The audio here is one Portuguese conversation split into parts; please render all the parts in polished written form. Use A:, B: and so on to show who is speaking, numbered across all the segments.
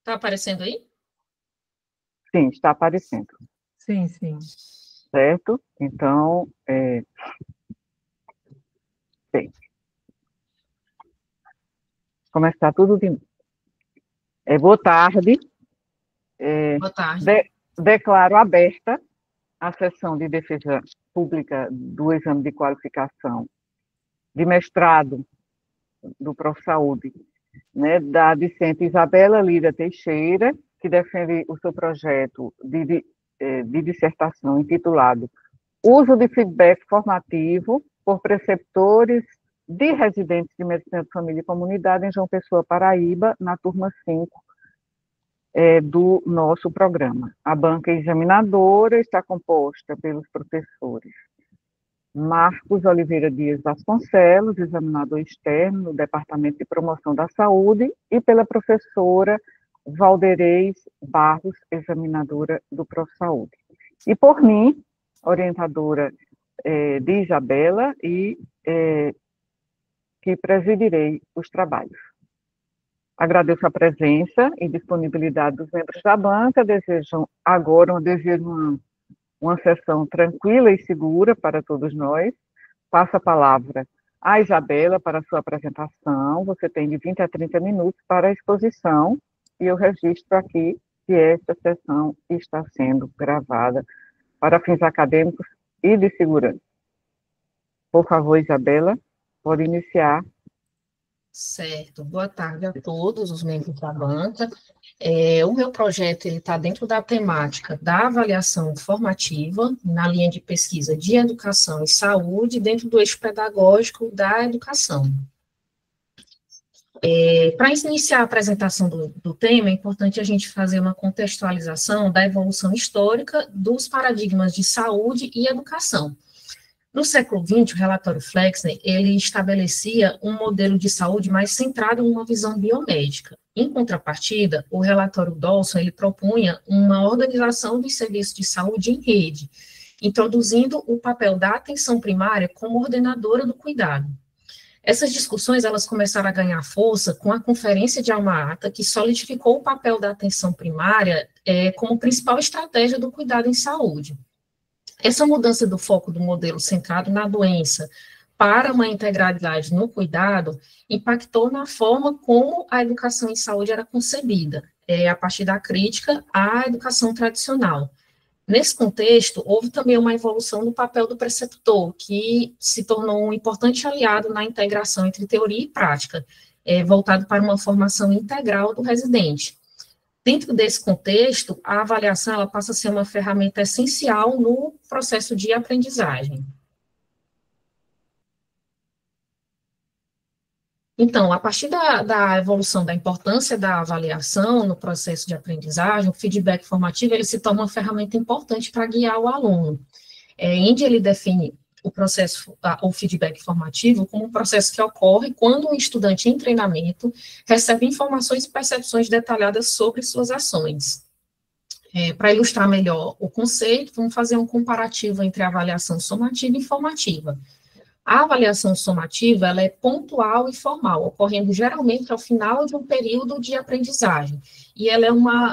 A: Está aparecendo aí?
B: Sim, está aparecendo.
C: Sim, sim.
B: Certo? Então, bem, começar tudo de novo. Boa tarde.
A: Boa tarde.
B: Declaro aberta a sessão de defesa pública do exame de qualificação de mestrado do Profsaúde, né, da discente Isabela Lira Teixeira, que defende o seu projeto de dissertação intitulado Uso de feedback formativo por preceptores de residentes de medicina de família e comunidade em João Pessoa, Paraíba, na turma 5 do nosso programa. A banca examinadora está composta pelos professores Marcos Oliveira Dias Vasconcelos, examinador externo no Departamento de Promoção da Saúde, e pela professora Valdereis Barros, examinadora do Profsaúde. E por mim, orientadora de Isabela, e que presidirei os trabalhos. Agradeço a presença e disponibilidade dos membros da banca, desejo uma sessão tranquila e segura para todos nós. Passo a palavra à Isabela para a sua apresentação. Você tem de 20 a 30 minutos para a exposição, e eu registro aqui que esta sessão está sendo gravada para fins acadêmicos e de segurança. Por favor, Isabela, pode iniciar.
A: Certo. Boa tarde a todos os membros da banca. O meu projeto está dentro da temática da avaliação formativa, na linha de pesquisa de educação e saúde, dentro do eixo pedagógico da educação. Para iniciar a apresentação do tema, é importante a gente fazer uma contextualização da evolução histórica dos paradigmas de saúde e educação. No século XX, o relatório Flexner, ele estabelecia um modelo de saúde mais centrado em uma visão biomédica. Em contrapartida, o relatório Dawson, ele propunha uma organização dos serviços de saúde em rede, introduzindo o papel da atenção primária como ordenadora do cuidado. Essas discussões, elas começaram a ganhar força com a Conferência de Alma-Ata, que solidificou o papel da atenção primária como principal estratégia do cuidado em saúde. Essa mudança do foco do modelo centrado na doença para uma integralidade no cuidado impactou na forma como a educação em saúde era concebida, a partir da crítica à educação tradicional. Nesse contexto, houve também uma evolução no papel do preceptor, que se tornou um importante aliado na integração entre teoria e prática, voltado para uma formação integral do residente. Dentro desse contexto, a avaliação ela passa a ser uma ferramenta essencial no processo de aprendizagem. Então, a partir da evolução da importância da avaliação no processo de aprendizagem, o feedback formativo ele se torna uma ferramenta importante para guiar o aluno. Indy ele define o feedback formativo como um processo que ocorre quando um estudante em treinamento recebe informações e percepções detalhadas sobre suas ações. Para ilustrar melhor o conceito, vamos fazer um comparativo entre a avaliação somativa e formativa. A avaliação somativa, ela é pontual e formal, ocorrendo geralmente ao final de um período de aprendizagem, e ela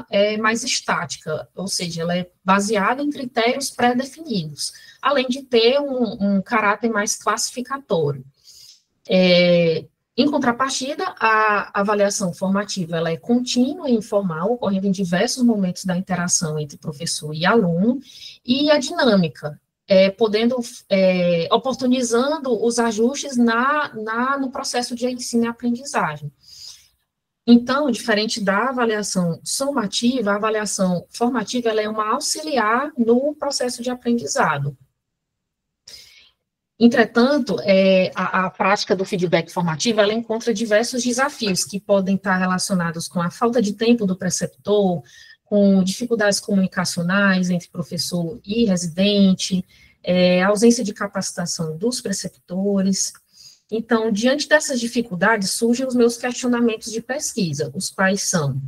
A: é mais estática, ou seja, ela é baseada em critérios pré-definidos, além de ter um caráter mais classificatório. Em contrapartida, a avaliação formativa, ela é contínua e informal, ocorrendo em diversos momentos da interação entre professor e aluno, e a dinâmica, oportunizando os ajustes no processo de ensino e aprendizagem. Então, diferente da avaliação somativa, a avaliação formativa ela é uma auxiliar no processo de aprendizado. Entretanto, a prática do feedback formativo, ela encontra diversos desafios que podem estar relacionados com a falta de tempo do preceptor, com dificuldades comunicacionais entre professor e residente, a ausência de capacitação dos preceptores. Então, diante dessas dificuldades, surgem os meus questionamentos de pesquisa, os quais são: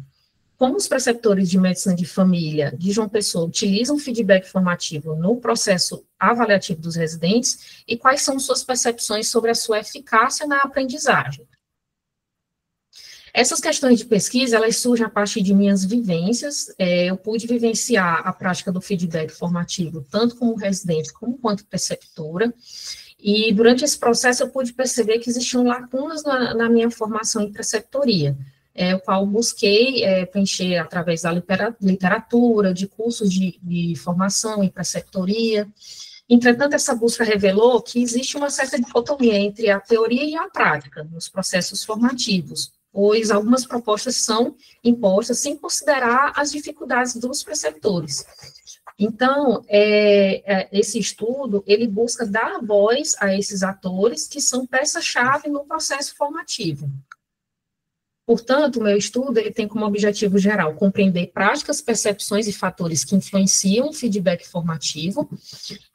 A: como os preceptores de medicina de família de João Pessoa utilizam feedback formativo no processo avaliativo dos residentes e quais são suas percepções sobre a sua eficácia na aprendizagem? Essas questões de pesquisa, elas surgem a partir de minhas vivências. Eu pude vivenciar a prática do feedback formativo, tanto como residente, como quanto preceptora, e durante esse processo eu pude perceber que existiam lacunas na minha formação em preceptoria, o qual busquei preencher através da literatura, de cursos de formação em preceptoria. Entretanto, essa busca revelou que existe uma certa dicotomia entre a teoria e a prática nos processos formativos, pois algumas propostas são impostas sem considerar as dificuldades dos preceptores. Então, esse estudo, ele busca dar voz a esses atores que são peça-chave no processo formativo. Portanto, o meu estudo, ele tem como objetivo geral compreender práticas, percepções e fatores que influenciam o feedback formativo,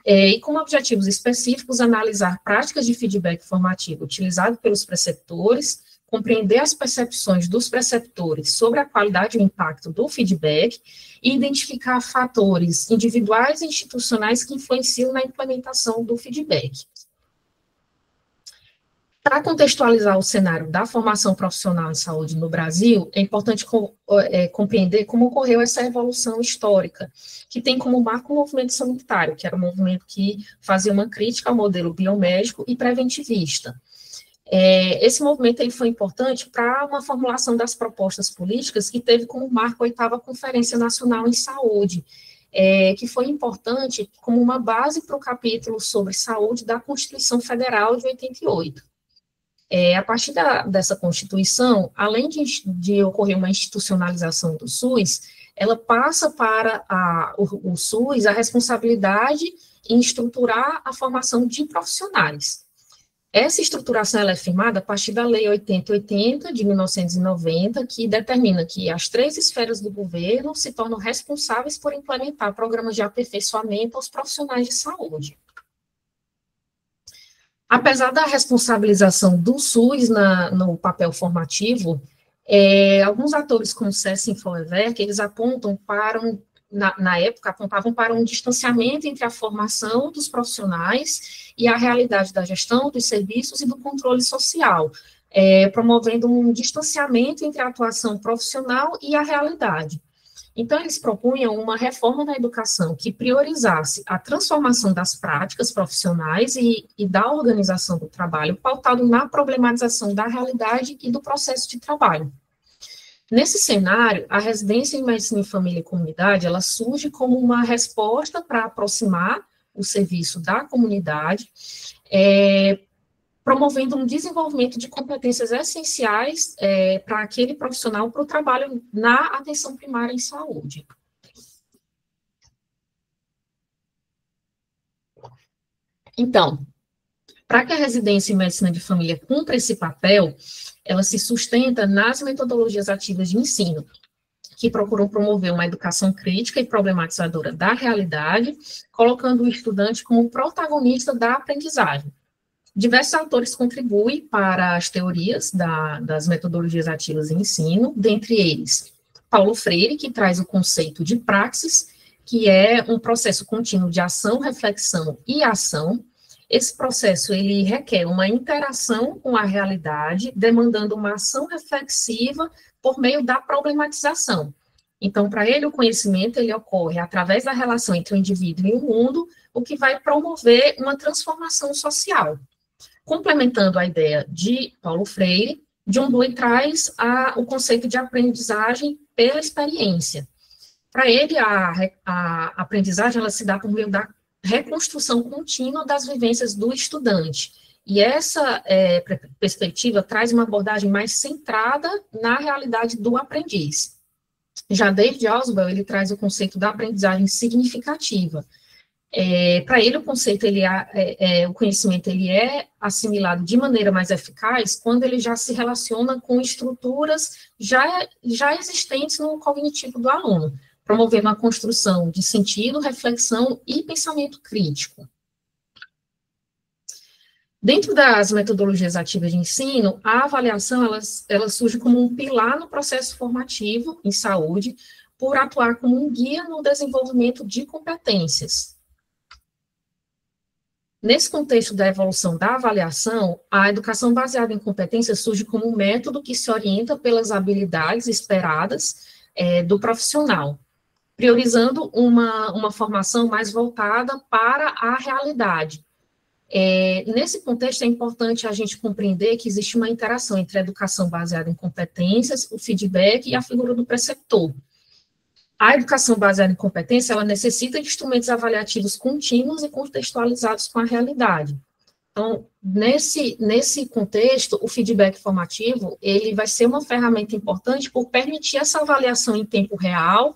A: e como objetivos específicos, analisar práticas de feedback formativo utilizado pelos preceptores, compreender as percepções dos preceptores sobre a qualidade e o impacto do feedback, e identificar fatores individuais e institucionais que influenciam na implementação do feedback. Para contextualizar o cenário da formação profissional em saúde no Brasil, é importante compreender como ocorreu essa evolução histórica, que tem como marco o movimento sanitário, que era um movimento que fazia uma crítica ao modelo biomédico e preventivista. Esse movimento ele foi importante para uma formulação das propostas políticas que teve como marco a 8ª Conferência Nacional em Saúde, que foi importante como uma base para o capítulo sobre saúde da Constituição Federal de 88. A partir dessa Constituição, além de ocorrer uma institucionalização do SUS, ela passa para o SUS a responsabilidade em estruturar a formação de profissionais. Essa estruturação ela é firmada a partir da Lei 8080, de 1990, que determina que as 3 esferas do governo se tornam responsáveis por implementar programas de aperfeiçoamento aos profissionais de saúde. Apesar da responsabilização do SUS no papel formativo, alguns atores como o SESC e que eles apontam para na época, apontavam para um distanciamento entre a formação dos profissionais e a realidade da gestão dos serviços e do controle social, promovendo um distanciamento entre a atuação profissional e a realidade. Então, eles propunham uma reforma na educação que priorizasse a transformação das práticas profissionais e da organização do trabalho, pautado na problematização da realidade e do processo de trabalho. Nesse cenário, a residência em medicina em família e comunidade, ela surge como uma resposta para aproximar o serviço da comunidade, promovendo um desenvolvimento de competências essenciais para aquele profissional para o trabalho na atenção primária em saúde. Então, para que a residência em medicina de família cumpra esse papel, ela se sustenta nas metodologias ativas de ensino, que procuram promover uma educação crítica e problematizadora da realidade, colocando o estudante como protagonista da aprendizagem. Diversos autores contribuem para as teorias das metodologias ativas de ensino, dentre eles Paulo Freire, que traz o conceito de praxis, que é um processo contínuo de ação, reflexão e ação. Esse processo, ele requer uma interação com a realidade, demandando uma ação reflexiva por meio da problematização. Então, para ele, o conhecimento, ele ocorre através da relação entre o indivíduo e o mundo, o que vai promover uma transformação social. Complementando a ideia de Paulo Freire, John Dewey traz o conceito de aprendizagem pela experiência. Para ele, a aprendizagem, ela se dá por meio da reconstrução contínua das vivências do estudante. E essa perspectiva traz uma abordagem mais centrada na realidade do aprendiz. Já David Ausubel, ele traz o conceito da aprendizagem significativa. Para ele, o conceito, o conhecimento, ele é assimilado de maneira mais eficaz quando ele já se relaciona com estruturas já existentes no cognitivo do aluno, promovendo a construção de sentido, reflexão e pensamento crítico. Dentro das metodologias ativas de ensino, a avaliação ela surge como um pilar no processo formativo em saúde, por atuar como um guia no desenvolvimento de competências. Nesse contexto da evolução da avaliação, a educação baseada em competências surge como um método que se orienta pelas habilidades esperadas do profissional, priorizando uma formação mais voltada para a realidade. Nesse contexto, é importante a gente compreender que existe uma interação entre a educação baseada em competências, o feedback e a figura do preceptor. A educação baseada em competência, ela necessita de instrumentos avaliativos contínuos e contextualizados com a realidade. Então, nesse contexto, o feedback formativo, ele vai ser uma ferramenta importante por permitir essa avaliação em tempo real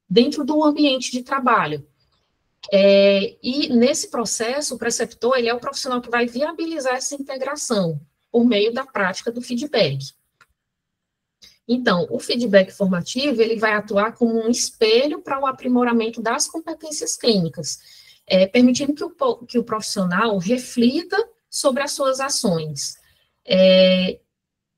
A: dentro do ambiente de trabalho. E nesse processo, o preceptor, ele é o profissional que vai viabilizar essa integração por meio da prática do feedback. Então, o feedback formativo, ele vai atuar como um espelho para o aprimoramento das competências clínicas, permitindo que o profissional reflita sobre as suas ações.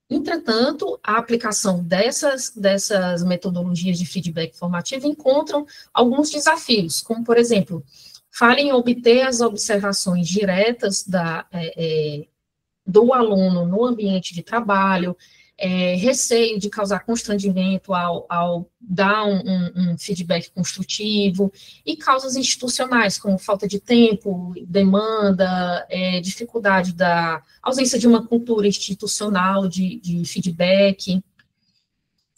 A: Entretanto, a aplicação dessas metodologias de feedback formativo encontram alguns desafios, como, por exemplo, falha em obter as observações diretas do aluno no ambiente de trabalho, receio de causar constrangimento ao dar um feedback construtivo, e causas institucionais, como falta de tempo, demanda, dificuldade da ausência de uma cultura institucional de feedback.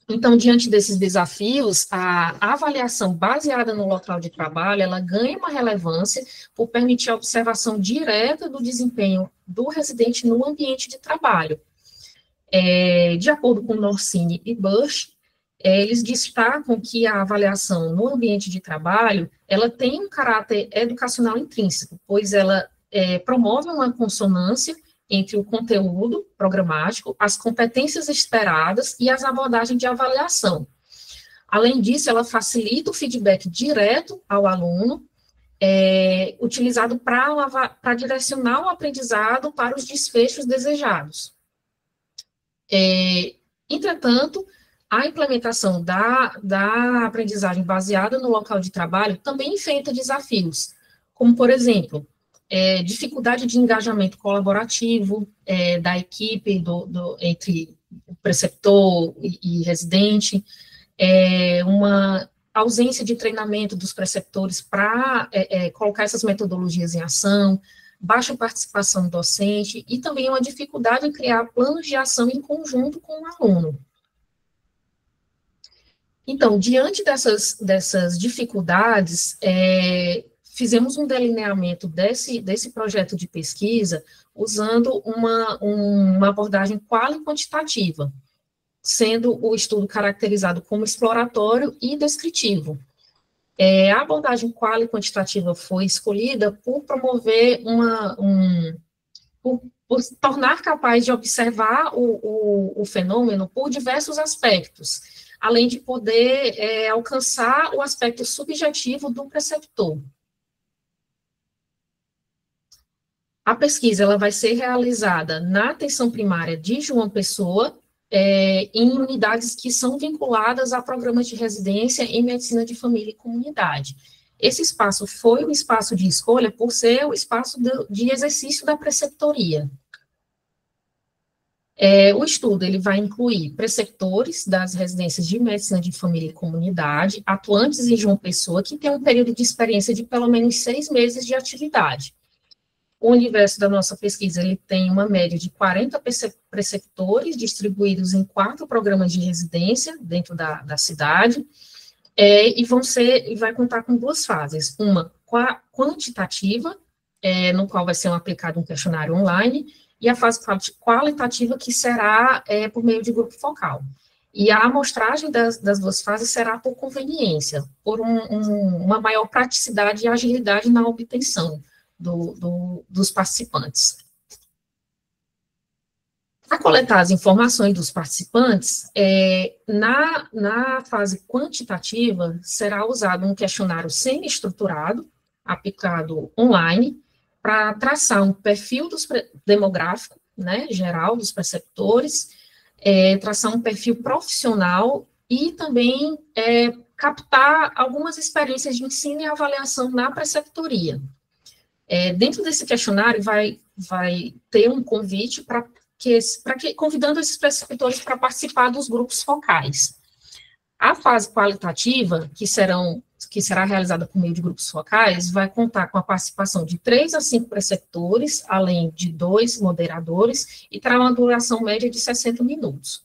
A: Então, diante desses desafios, a avaliação baseada no local de trabalho, ela ganha uma relevância por permitir a observação direta do desempenho do residente no ambiente de trabalho. De acordo com Norsini e Bush, eles destacam que a avaliação no ambiente de trabalho, ela tem um caráter educacional intrínseco, pois ela promove uma consonância entre o conteúdo programático, as competências esperadas e as abordagens de avaliação. Além disso, ela facilita o feedback direto ao aluno, utilizado para direcionar o aprendizado para os desfechos desejados. Entretanto, a implementação da aprendizagem baseada no local de trabalho também enfrenta desafios, como, por exemplo, dificuldade de engajamento colaborativo da equipe entre o preceptor e residente, uma ausência de treinamento dos preceptores para colocar essas metodologias em ação, baixa participação docente e também uma dificuldade em criar planos de ação em conjunto com o aluno. Então, diante dessas dificuldades, fizemos um delineamento desse projeto de pesquisa usando uma abordagem quali-quantitativa, sendo o estudo caracterizado como exploratório e descritivo. A abordagem quali-quantitativa foi escolhida por promover por tornar capaz de observar o fenômeno por diversos aspectos, além de poder alcançar o aspecto subjetivo do preceptor. A pesquisa ela vai ser realizada na atenção primária de João Pessoa, em unidades que são vinculadas a programas de residência em medicina de família e comunidade. Esse espaço foi o espaço de escolha por ser o espaço de exercício da preceptoria. O estudo ele vai incluir preceptores das residências de medicina de família e comunidade, atuantes em João Pessoa, que tem um período de experiência de pelo menos 6 meses de atividade. O universo da nossa pesquisa, ele tem uma média de 40 preceptores distribuídos em 4 programas de residência dentro da cidade, e vai contar com 2 fases, uma quantitativa, no qual vai ser aplicado um questionário online, e a fase qualitativa, que será por meio de grupo focal. E a amostragem das 2 fases será por conveniência, por uma maior praticidade e agilidade na obtenção dos participantes. Para coletar as informações dos participantes, na fase quantitativa, será usado um questionário semi-estruturado, aplicado online, para traçar um perfil demográfico, né, geral dos preceptores, traçar um perfil profissional e também captar algumas experiências de ensino e avaliação na preceptoria. Dentro desse questionário vai ter um convite convidando esses preceptores para participar dos grupos focais. A fase qualitativa, que será realizada por meio de grupos focais, vai contar com a participação de 3 a 5 preceptores, além de 2 moderadores, e terá uma duração média de 60 minutos.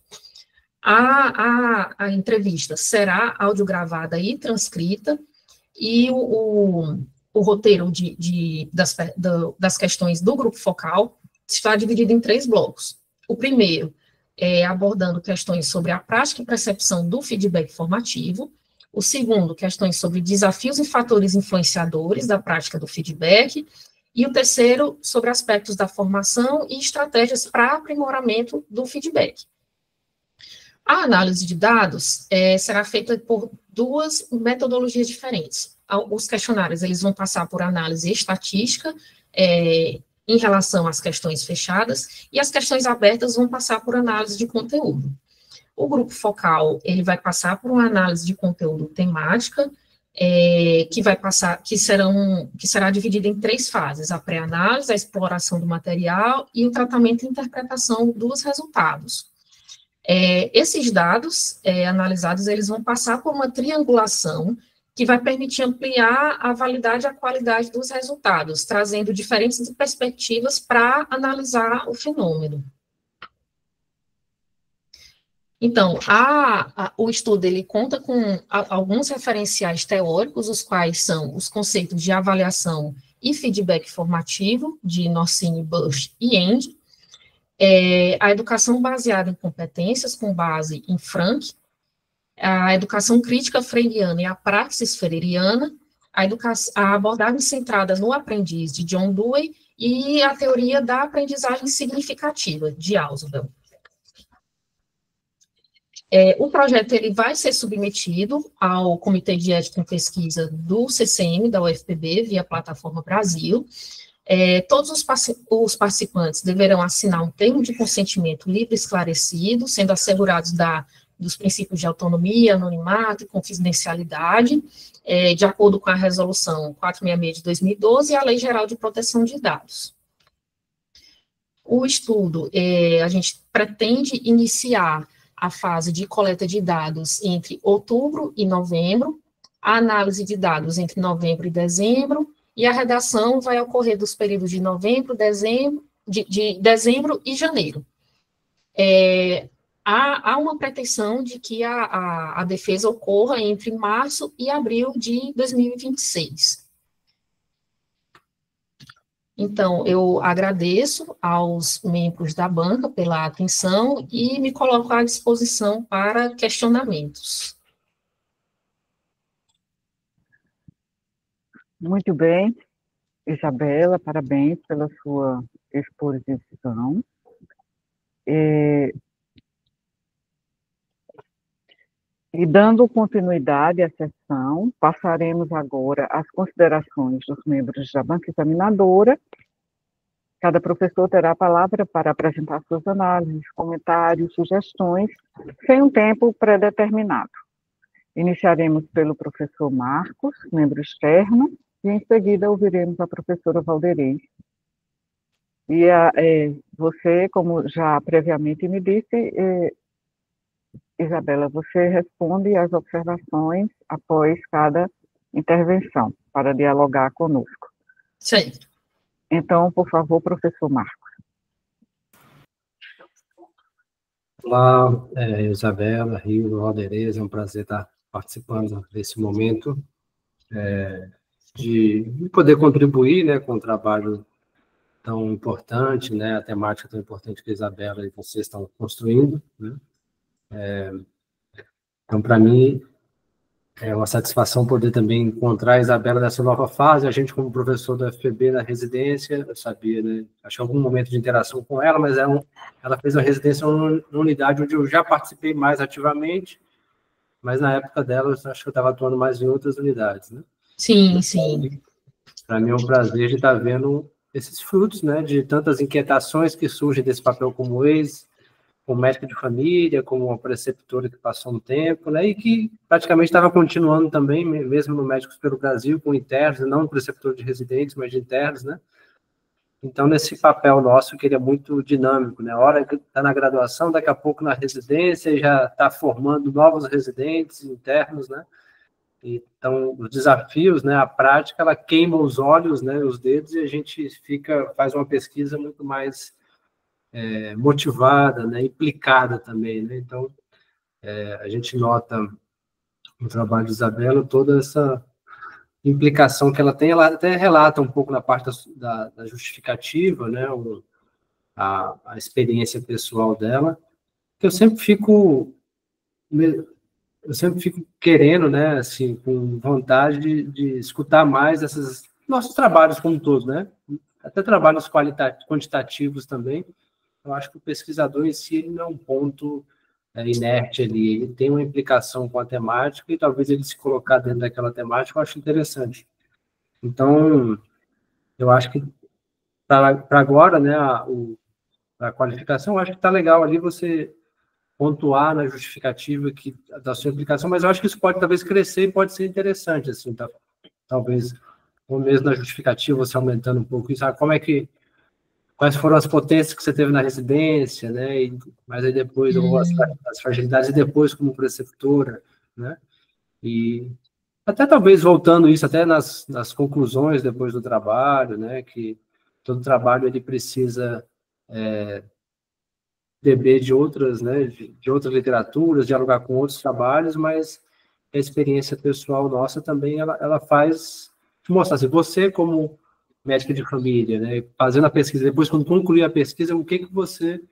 A: A entrevista será audiogravada e transcrita, e o roteiro das questões do grupo focal está dividido em 3 blocos. O primeiro é abordando questões sobre a prática e percepção do feedback formativo. O segundo, questões sobre desafios e fatores influenciadores da prática do feedback. E o terceiro, sobre aspectos da formação e estratégias para aprimoramento do feedback. A análise de dados será feita por 2 metodologias diferentes. Os questionários eles vão passar por análise estatística, em relação às questões fechadas, e as questões abertas vão passar por análise de conteúdo. O grupo focal, ele vai passar por uma análise de conteúdo temática, que será dividida em 3 fases: a pré-análise, a exploração do material e o tratamento e interpretação dos resultados. Esses dados analisados, eles vão passar por uma triangulação que vai permitir ampliar a validade e a qualidade dos resultados, trazendo diferentes perspectivas para analisar o fenômeno. Então, o estudo ele conta com alguns referenciais teóricos, os quais são os conceitos de avaliação e feedback formativo, de Norsini, Bush e End, a educação baseada em competências, com base em Frank, a educação crítica freiriana e a praxis freiriana, a abordagem centrada no aprendiz, de John Dewey, e a teoria da aprendizagem significativa, de Ausubel. O projeto ele vai ser submetido ao Comitê de Ética em Pesquisa do CCM, da UFPB, via Plataforma Brasil. Todos os participantes deverão assinar um termo de consentimento livre e esclarecido, sendo assegurados dos princípios de autonomia, anonimato e confidencialidade, de acordo com a Resolução 466 de 2012 e a Lei Geral de Proteção de Dados. O estudo, a gente pretende iniciar a fase de coleta de dados entre outubro e novembro, a análise de dados entre novembro e dezembro, e a redação vai ocorrer dos períodos de novembro, de dezembro e janeiro. Há uma pretensão de que a defesa ocorra entre março e abril de 2026. Então, eu agradeço aos membros da banca pela atenção e me coloco à disposição para questionamentos.
B: Muito bem, Isabela, parabéns pela sua exposição. E dando continuidade à sessão, passaremos agora às considerações dos membros da banca examinadora. Cada professor terá a palavra para apresentar suas análises, comentários, sugestões, sem um tempo pré-determinado. Iniciaremos pelo professor Marcos, membro externo, e em seguida ouviremos a professora Valderez. E você, como já previamente me disse, Isabela, você responde às observações após cada intervenção, para dialogar conosco.
A: Sim.
B: Então, por favor, professor Marcos.
C: Olá, Isabela, Rio, Valderez, é um prazer estar participando desse momento, de poder contribuir, né, com o trabalho tão importante, né, a temática tão importante que a Isabela e vocês estão construindo, né. Então, para mim, é uma satisfação poder também encontrar a Isabela nessa nova fase. A gente, como professor do FPB na residência, eu sabia, né, acho que algum momento de interação com ela, mas ela fez uma residência numa unidade onde eu já participei mais ativamente, mas na época dela, eu acho que eu estava atuando mais em outras unidades, né?
A: Sim, sim.
C: Para mim é um prazer de estar vendo esses frutos, né, de tantas inquietações que surgem desse papel como ex, como médica de família, como uma preceptora que passou um tempo, né, e que praticamente estava continuando também, mesmo no Médicos pelo Brasil, com internos, não preceptor de residentes, mas de internos, né. Então, nesse papel nosso, que ele é muito dinâmico, né, a hora que está na graduação, daqui a pouco na residência, e já está formando novos residentes internos, né. Então, os desafios, né, a prática, ela queima os olhos, né, os dedos, e a gente faz uma pesquisa muito mais motivada, né, implicada também, né. Então, a gente nota no trabalho de Isabela toda essa implicação que ela tem. Ela até relata um pouco na parte da justificativa, né, a experiência pessoal dela, que eu sempre fico querendo, né, assim, com vontade de escutar mais esses nossos trabalhos como todos, né, até trabalhos quantitativos também. Eu acho que o pesquisador em si, ele não é um ponto inerte ali, ele tem uma implicação com a temática, e talvez ele se colocar dentro daquela temática, eu acho interessante. Então, eu acho que para agora, né, a qualificação, eu acho que está legal ali você pontuar na justificativa da sua implicação, mas eu acho que isso pode talvez crescer e pode ser interessante, assim, tá? Talvez, ou mesmo na justificativa, você aumentando um pouco isso, quais foram as potências que você teve na residência, né, mas aí depois, ou as fragilidades, e depois como preceptora, né, e até talvez voltando isso, até nas conclusões depois do trabalho, né, que todo trabalho ele precisa beber de outras, né, de outras literaturas, dialogar com outros trabalhos, mas a experiência pessoal nossa também, ela faz mostrar assim, você como médica de família, né, fazendo a pesquisa, depois quando concluir a pesquisa, o que você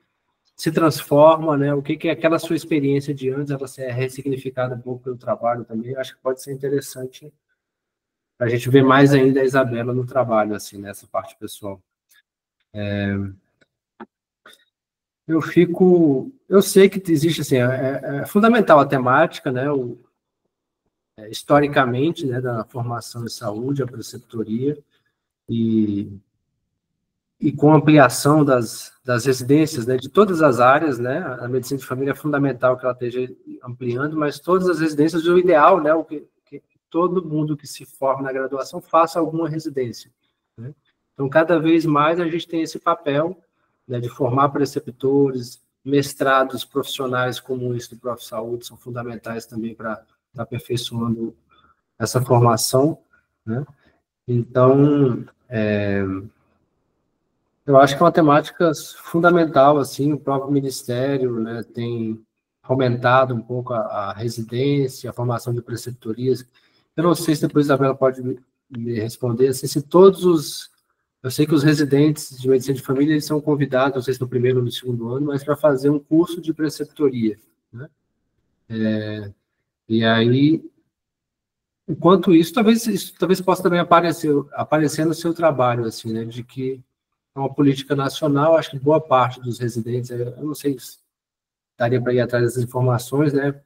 C: se transforma, né, o que é aquela sua experiência de antes, ela é ressignificada um pouco pelo trabalho também. Eu acho que pode ser interessante para a gente ver mais ainda a Isabela no trabalho, assim, nessa parte pessoal. Eu sei que existe, assim, é fundamental a temática, né, historicamente, né, da formação em saúde, a preceptoria, e com a ampliação das residências, né, de todas as áreas, né, a medicina de família é fundamental que ela esteja ampliando, mas todas as residências, o ideal, né, que todo mundo que se forma na graduação faça alguma residência, né? Então, cada vez mais a gente tem esse papel, né, de formar preceptores, mestrados profissionais como esse do Prof. Saúde, são fundamentais também para aperfeiçoando essa formação, né? Então, eu acho que é uma temática fundamental, assim, o próprio Ministério, né, tem aumentado um pouco a residência, a formação de preceptorias. Eu não sei se depois a Isabela pode me responder, assim, se todos os... Eu sei que os residentes de medicina de família, eles são convidados, não sei se no primeiro ou no segundo ano, mas para fazer um curso de preceptoria, né? E aí, enquanto isso talvez possa também aparecer no seu trabalho, assim, né, de que é uma política nacional, acho que boa parte dos residentes, eu não sei se daria para ir atrás dessas informações, né,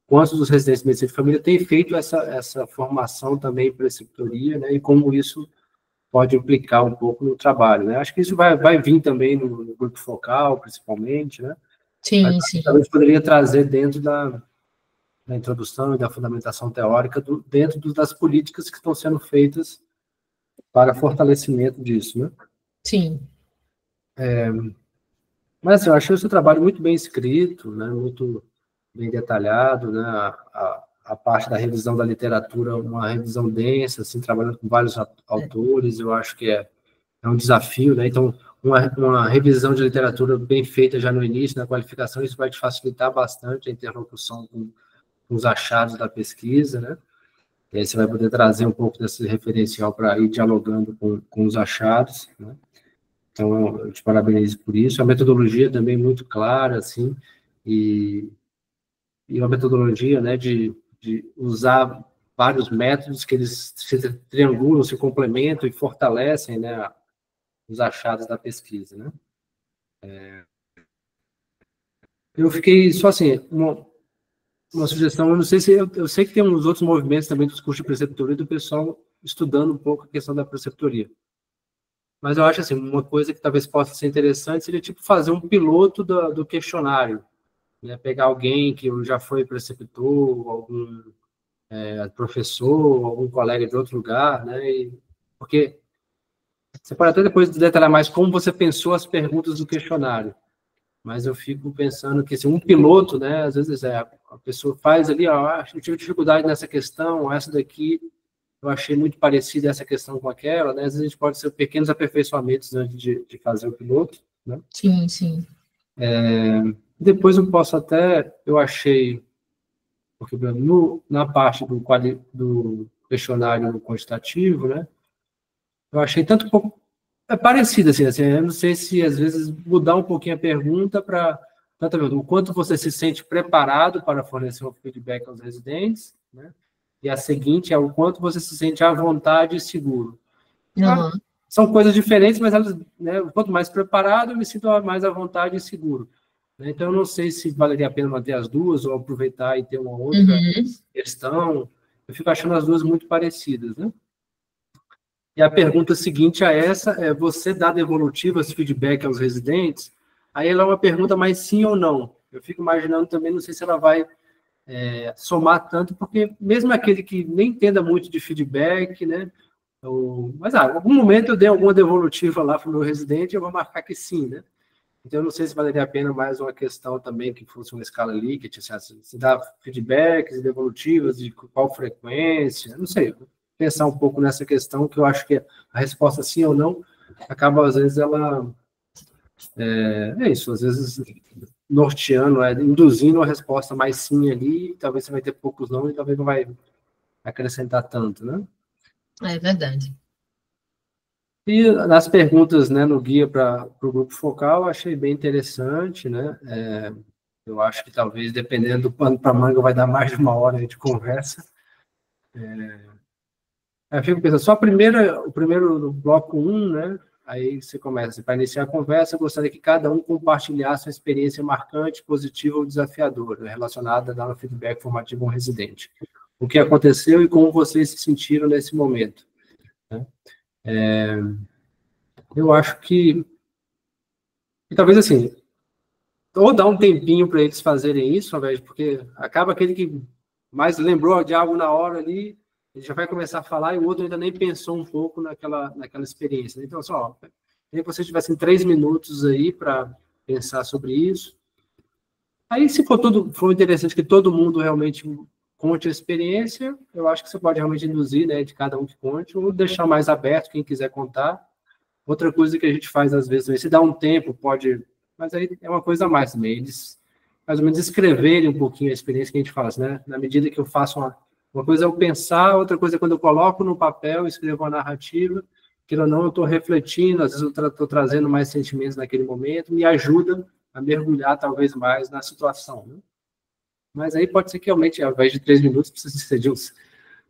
C: quantos dos residentes de medicina de família têm feito essa formação também em preceptoria, né, e como isso pode implicar um pouco no trabalho, né? Acho que isso vai vir também no grupo focal, principalmente, né?
A: Sim,
C: mas,
A: sim.
C: talvez poderia trazer dentro da introdução e da fundamentação teórica, dentro das políticas que estão sendo feitas para fortalecimento disso, né?
A: Sim.
C: Mas assim, eu achei o seu trabalho muito bem escrito, né? Muito bem detalhado, né? A parte da revisão da literatura, uma revisão densa, assim, trabalhando com vários autores, eu acho que é um desafio, né? Então, uma revisão de literatura bem feita já no início, na qualificação, isso vai te facilitar bastante a interlocução com os achados da pesquisa, né? E aí você vai poder trazer um pouco desse referencial para ir dialogando com os achados, né? Então, eu te parabenizo por isso. A metodologia também é muito clara, assim, e uma metodologia, né, de usar vários métodos que eles se triangulam, se complementam e fortalecem, né, os achados da pesquisa, né. Eu fiquei só assim, uma sugestão, eu não sei se eu sei que tem uns outros movimentos também dos cursos de preceptoria do pessoal estudando um pouco a questão da preceptoria. Mas eu acho assim, uma coisa que talvez possa ser interessante seria tipo fazer um piloto do questionário, né? Pegar alguém que já foi preceptor, algum professor, algum colega de outro lugar, né? Porque você pode até depois detalhar mais como você pensou as perguntas do questionário, mas eu fico pensando que assim, um piloto, né? Às vezes a pessoa faz ali, ó, eu tive dificuldade nessa questão, essa daqui eu achei muito parecida essa questão com aquela, né? Às vezes a gente pode ser pequenos aperfeiçoamentos antes de fazer o piloto, né?
A: Sim, sim.
C: Depois eu posso até, eu achei, porque na parte do questionário quantitativo, né? Eu achei tanto um pouco parecido assim, eu não sei se às vezes mudar um pouquinho a pergunta para o quanto você se sente preparado para fornecer um feedback aos residentes, né? E a seguinte é o quanto você se sente à vontade e seguro.
A: Uhum.
C: São coisas diferentes, mas elas, né, quanto mais preparado, eu me sinto mais à vontade e seguro. Né? Então, eu não sei se valeria a pena manter as duas ou aproveitar e ter uma outra questão. Eu fico achando as duas muito parecidas. Né? E a pergunta seguinte a essa é: você dá devolutivas, feedback aos residentes? Aí ela é uma pergunta mais sim ou não. Eu fico imaginando também, não sei se ela vai somar tanto, porque mesmo aquele que nem entenda muito de feedback, né? Mas, em algum momento eu dei alguma devolutiva lá para o meu residente, eu vou marcar que sim, né? Então, eu não sei se valeria a pena mais uma questão também que fosse uma escala Likert, assim, se dá feedbacks e devolutivas, de qual frequência, não sei. Pensar um pouco nessa questão, que eu acho que a resposta sim ou não acaba, às vezes, ela... isso, às vezes norteando, induzindo a resposta mais sim ali, talvez você vai ter poucos não e talvez não vai acrescentar tanto, né?
A: É verdade.
C: E nas perguntas, né, no guia para o grupo focal, eu achei bem interessante, né? Eu acho que talvez, dependendo do pano para manga, vai dar mais de uma hora de conversa. Eu fico pensando, só o primeiro bloco 1, né? Aí você começa, para iniciar a conversa, eu gostaria que cada um compartilhasse uma experiência marcante, positiva ou desafiadora, né, relacionada a dar um feedback formativo a um residente. O que aconteceu e como vocês se sentiram nesse momento. Né? Eu acho que talvez assim, ou dar um tempinho para eles fazerem isso, ao invés, porque acaba aquele que mais lembrou de algo na hora ali, ele já vai começar a falar e o outro ainda nem pensou um pouco naquela experiência. Então, só, se vocês tivessem 3 minutos aí para pensar sobre isso. Aí, se for interessante que todo mundo realmente conte a experiência, eu acho que você pode realmente induzir, né, de cada um que conte, ou deixar mais aberto quem quiser contar. Outra coisa que a gente faz, às vezes, se dá um tempo, pode... Mas aí é uma coisa a mais também. Eles, mais ou menos, escreverem um pouquinho a experiência que a gente faz, né? Na medida que eu faço uma coisa é eu pensar, outra coisa é quando eu coloco no papel, escrevo uma narrativa, que ou não, eu estou refletindo, às vezes eu estou trazendo mais sentimentos naquele momento, me ajuda a mergulhar, talvez, mais na situação, né? Mas aí pode ser que, realmente, ao invés de 3 minutos, precise ser de uns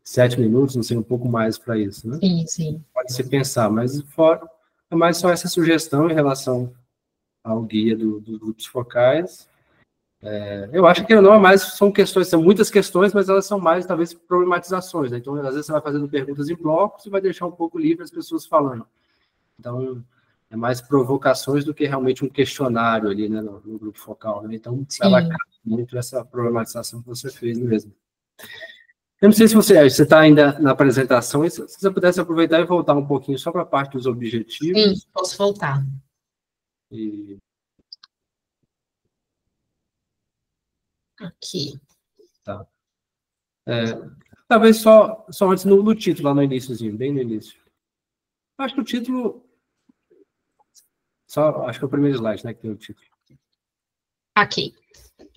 C: 7 minutos, não sei, um pouco mais para isso, né?
A: Sim, sim.
C: Pode se pensar, mas fora... É mais só essa sugestão em relação ao guia dos grupos focais. Eu acho que não é mais, são muitas questões, mas elas são mais, talvez, problematizações. Né? Então, às vezes, você vai fazendo perguntas em blocos e vai deixar um pouco livre as pessoas falando. Então, é mais provocações do que realmente um questionário ali, né, no grupo focal. Né? Então, ela acaba muito essa problematização que você fez mesmo. Eu não sei se você está ainda na apresentação, e se você pudesse aproveitar e voltar um pouquinho só para a parte dos objetivos.
A: Sim, posso voltar. Aqui.
C: Tá. Talvez só antes no título, lá no iníciozinho, bem no início. Acho que o título... acho que é o primeiro slide, né, que tem o título.
A: Aqui.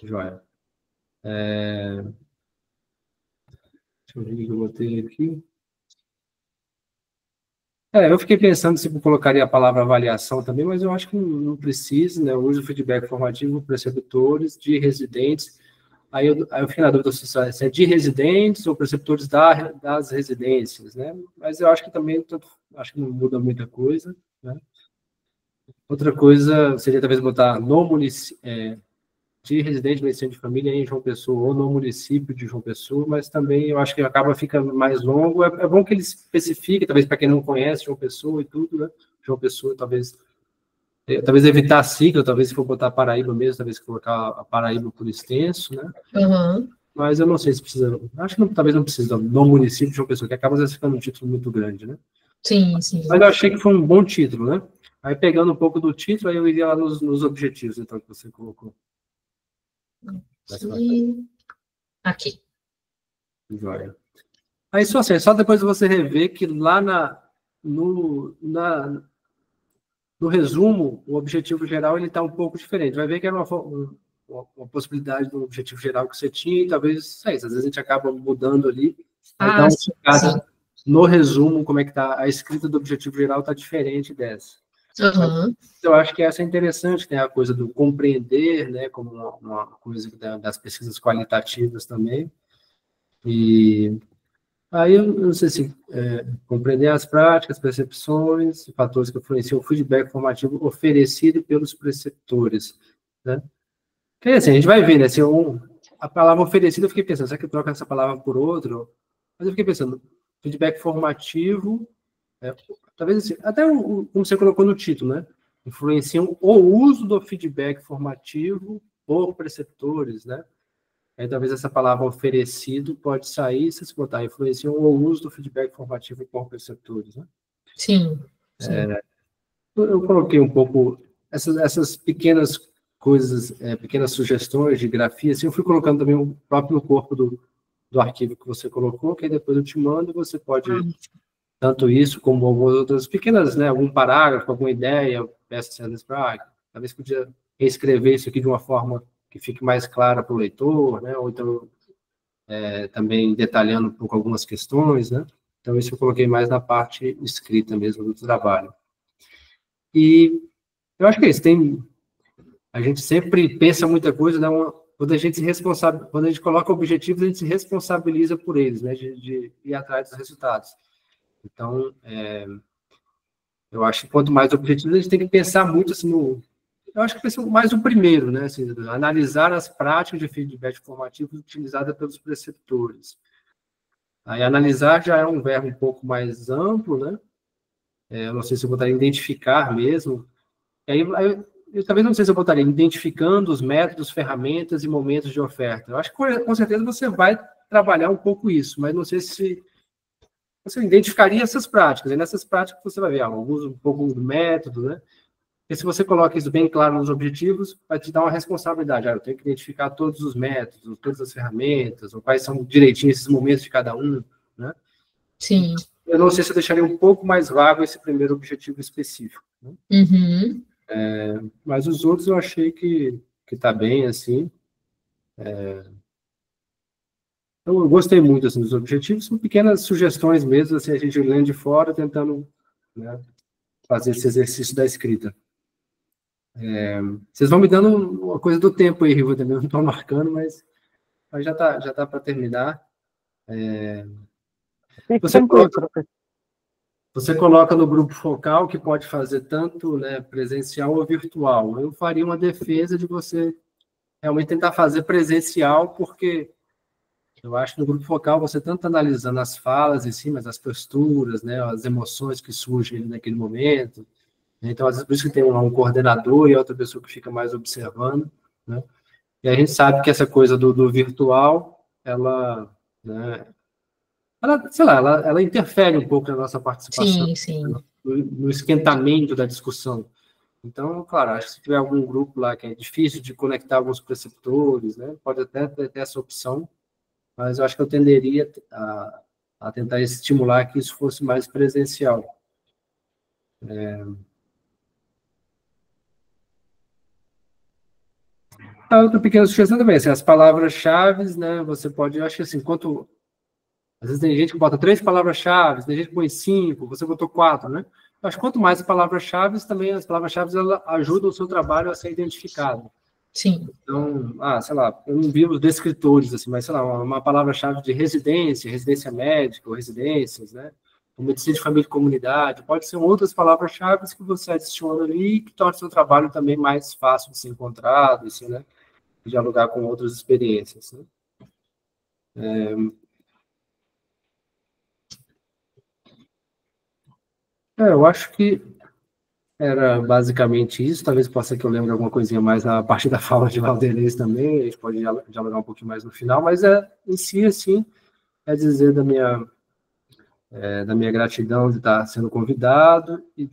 C: Joia. Deixa eu ver o que eu botei aqui. Eu fiquei pensando se eu colocaria a palavra avaliação também, mas eu acho que não precisa, né? Eu uso feedback formativo para preceptores de residentes. Aí eu fiquei na dúvida se é de residentes ou preceptores das residências, né? Mas eu acho que também acho que não muda muita coisa, né? Outra coisa seria talvez botar no município, de residente de medicina de família em João Pessoa ou no município de João Pessoa, mas também eu acho que acaba ficando mais longo. É bom que ele especifique, talvez para quem não conhece João Pessoa e tudo, né? João Pessoa, talvez evitar a sigla, talvez se for botar Paraíba mesmo, talvez colocar a Paraíba por extenso, né?
A: Uhum.
C: Mas eu não sei se precisa, acho que talvez não precisa no município de João Pessoa, que acaba ficando um título muito grande, né?
A: Sim, sim.
C: Mas eu achei que foi um bom título, né? Aí pegando um pouco do título, aí eu iria lá nos objetivos, então, que você colocou.
A: Aqui.
C: Joia. Aí só depois você rever que lá no resumo, o objetivo geral ele está um pouco diferente. Vai ver que era uma possibilidade do objetivo geral que você tinha, e talvez, às vezes a gente acaba mudando ali, aí dá uma
A: Sim.
C: no resumo, como é que está a escrita do objetivo geral está diferente dessa.
A: Uhum.
C: Eu acho que essa é interessante, né, a coisa do compreender, né, como uma coisa das pesquisas qualitativas também, e aí eu não sei se compreender as práticas, percepções, fatores que influenciam o feedback formativo oferecido pelos preceptores, né? Porque assim, a gente vai ver, né, se a palavra oferecida, eu fiquei pensando, será que eu troco essa palavra por outra? Mas eu fiquei pensando, feedback formativo, talvez assim, até como você colocou no título, né? Influenciam o uso do feedback formativo por preceptores, né? Aí talvez essa palavra oferecido pode sair se botar influenciam o uso do feedback formativo por preceptores, né?
A: Sim.
C: Eu coloquei um pouco essas pequenas coisas, pequenas sugestões de grafia, assim, eu fui colocando também o próprio corpo do arquivo que você colocou, que aí depois eu te mando e você pode tanto isso como algumas outras pequenas, né, algum parágrafo, alguma ideia, peça às talvez podia reescrever isso aqui de uma forma que fique mais clara para o leitor, né, ou então também detalhando um pouco algumas questões, né, então isso eu coloquei mais na parte escrita mesmo do trabalho. E eu acho que é isso, a gente sempre pensa muita coisa, né, quando a gente coloca objetivos, a gente se responsabiliza por eles, né, de ir atrás dos resultados. Então, eu acho que quanto mais objetivos, a gente tem que pensar muito assim, eu acho que pensa mais no primeiro, né? Assim, analisar as práticas de feedback formativo utilizadas pelos preceptores. Aí, analisar já é um verbo um pouco mais amplo, né? Eu não sei se eu botaria identificar mesmo. Aí, eu talvez não sei se eu botaria identificando os métodos, ferramentas e momentos de oferta. Eu acho que, com certeza, você vai trabalhar um pouco isso, mas não sei se você identificaria essas práticas. E nessas práticas você vai ver alguns um pouco do método, né? Porque se você coloca isso bem claro nos objetivos, vai te dar uma responsabilidade. Eu tenho que identificar todos os métodos, todas as ferramentas, ou quais são direitinho esses momentos de cada um, né?
A: Sim.
C: Eu não sei se eu deixaria um pouco mais vago esse primeiro objetivo específico, né?
A: Uhum.
C: Mas os outros eu achei que está bem, assim. Eu gostei muito assim, dos objetivos, são pequenas sugestões mesmo, assim, a gente olhando de fora, tentando, né, fazer esse exercício da escrita. Vocês vão me dando uma coisa do tempo aí, Riva, também não estou marcando, mas já tá para terminar.
B: Fique tranquilo, professor.
C: Você coloca no grupo focal que pode fazer tanto, né, presencial ou virtual. Eu faria uma defesa de você realmente tentar fazer presencial, porque eu acho que no grupo focal você tanto analisando as falas em si, mas as posturas, né, as emoções que surgem naquele momento. Então, às vezes, por isso que tem um coordenador e outra pessoa que fica mais observando, né? E a gente sabe que essa coisa do virtual, né, sei lá, ela interfere um pouco na nossa participação,
A: Sim, sim.
C: no esquentamento da discussão. Então, claro, acho que se tiver algum grupo lá que é difícil de conectar alguns preceptores, né, pode até ter essa opção, mas eu acho que eu tenderia a tentar estimular que isso fosse mais presencial. A outra pequena sugestão também, assim, as palavras-chave, né, você pode, eu acho que assim, às vezes tem gente que bota 3 palavras-chave, tem gente que põe 5, você botou 4, né? Eu acho que quanto mais palavras-chave, também as palavras-chave ajudam o seu trabalho a ser identificado.
A: Sim.
C: Então, sei lá, eu não vi os descritores, assim, mas, sei lá, uma palavra-chave de residência médica, ou residências, né? Ou medicina de família e comunidade, pode ser outras palavras-chave que você adiciona ali e que torna o seu trabalho também mais fácil de ser encontrado, assim, né? Dialogar com outras experiências, né? Eu acho que Era basicamente isso, talvez possa ser que eu lembre alguma coisinha mais na parte da fala de Valderez também, a gente pode dialogar um pouquinho mais no final, mas em si, assim, é dizer da minha gratidão de estar sendo convidado e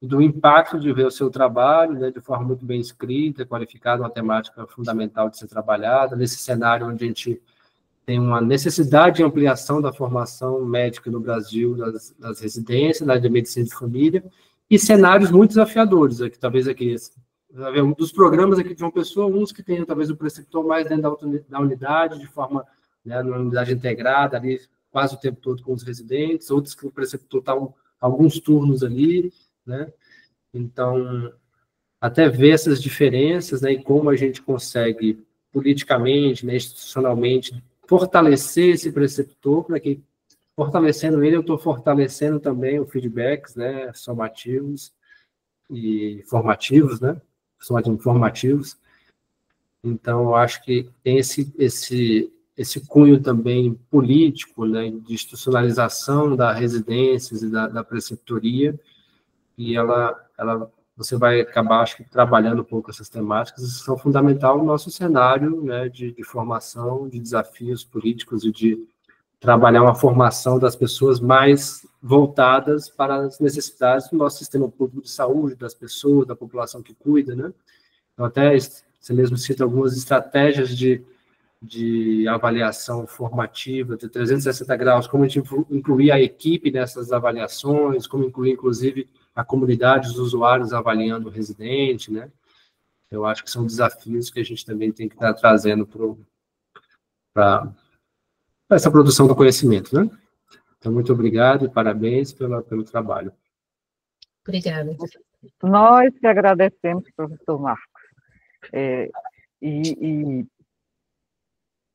C: do impacto de ver o seu trabalho, né, de forma muito bem escrita, qualificada, uma temática fundamental de ser trabalhada, nesse cenário onde a gente tem uma necessidade de ampliação da formação médica no Brasil, das residências, na área de medicina de família, e cenários muito desafiadores, aqui, talvez aqui, um dos programas aqui de uma pessoa, uns que tenham talvez o preceptor mais dentro da unidade, de forma, né, numa unidade integrada, ali quase o tempo todo com os residentes, outros que o preceptor está alguns turnos ali, né? Então, até ver essas diferenças, né, e como a gente consegue politicamente, né, institucionalmente, fortalecer esse preceptor, para que, fortalecendo ele, eu estou fortalecendo também os feedbacks, né, somativos e formativos, né, formativos. Então, eu acho que tem esse cunho também político, né, de institucionalização das residências e da preceptoria, e você vai acabar, acho que, trabalhando um pouco essas temáticas, que são fundamentais no nosso cenário, né, de formação, de desafios políticos e de trabalhar uma formação das pessoas mais voltadas para as necessidades do nosso sistema público de saúde, das pessoas, da população que cuida, né? Então, até você mesmo cita algumas estratégias de avaliação formativa de 360 graus, como a gente incluir a equipe nessas avaliações, como incluir, inclusive, a comunidade, os usuários avaliando o residente, né? Eu acho que são desafios que a gente também tem que estar trazendo para essa produção do conhecimento, né? Então, muito obrigado e parabéns pelo trabalho.
A: Obrigada.
B: Nós que agradecemos, professor Marcos.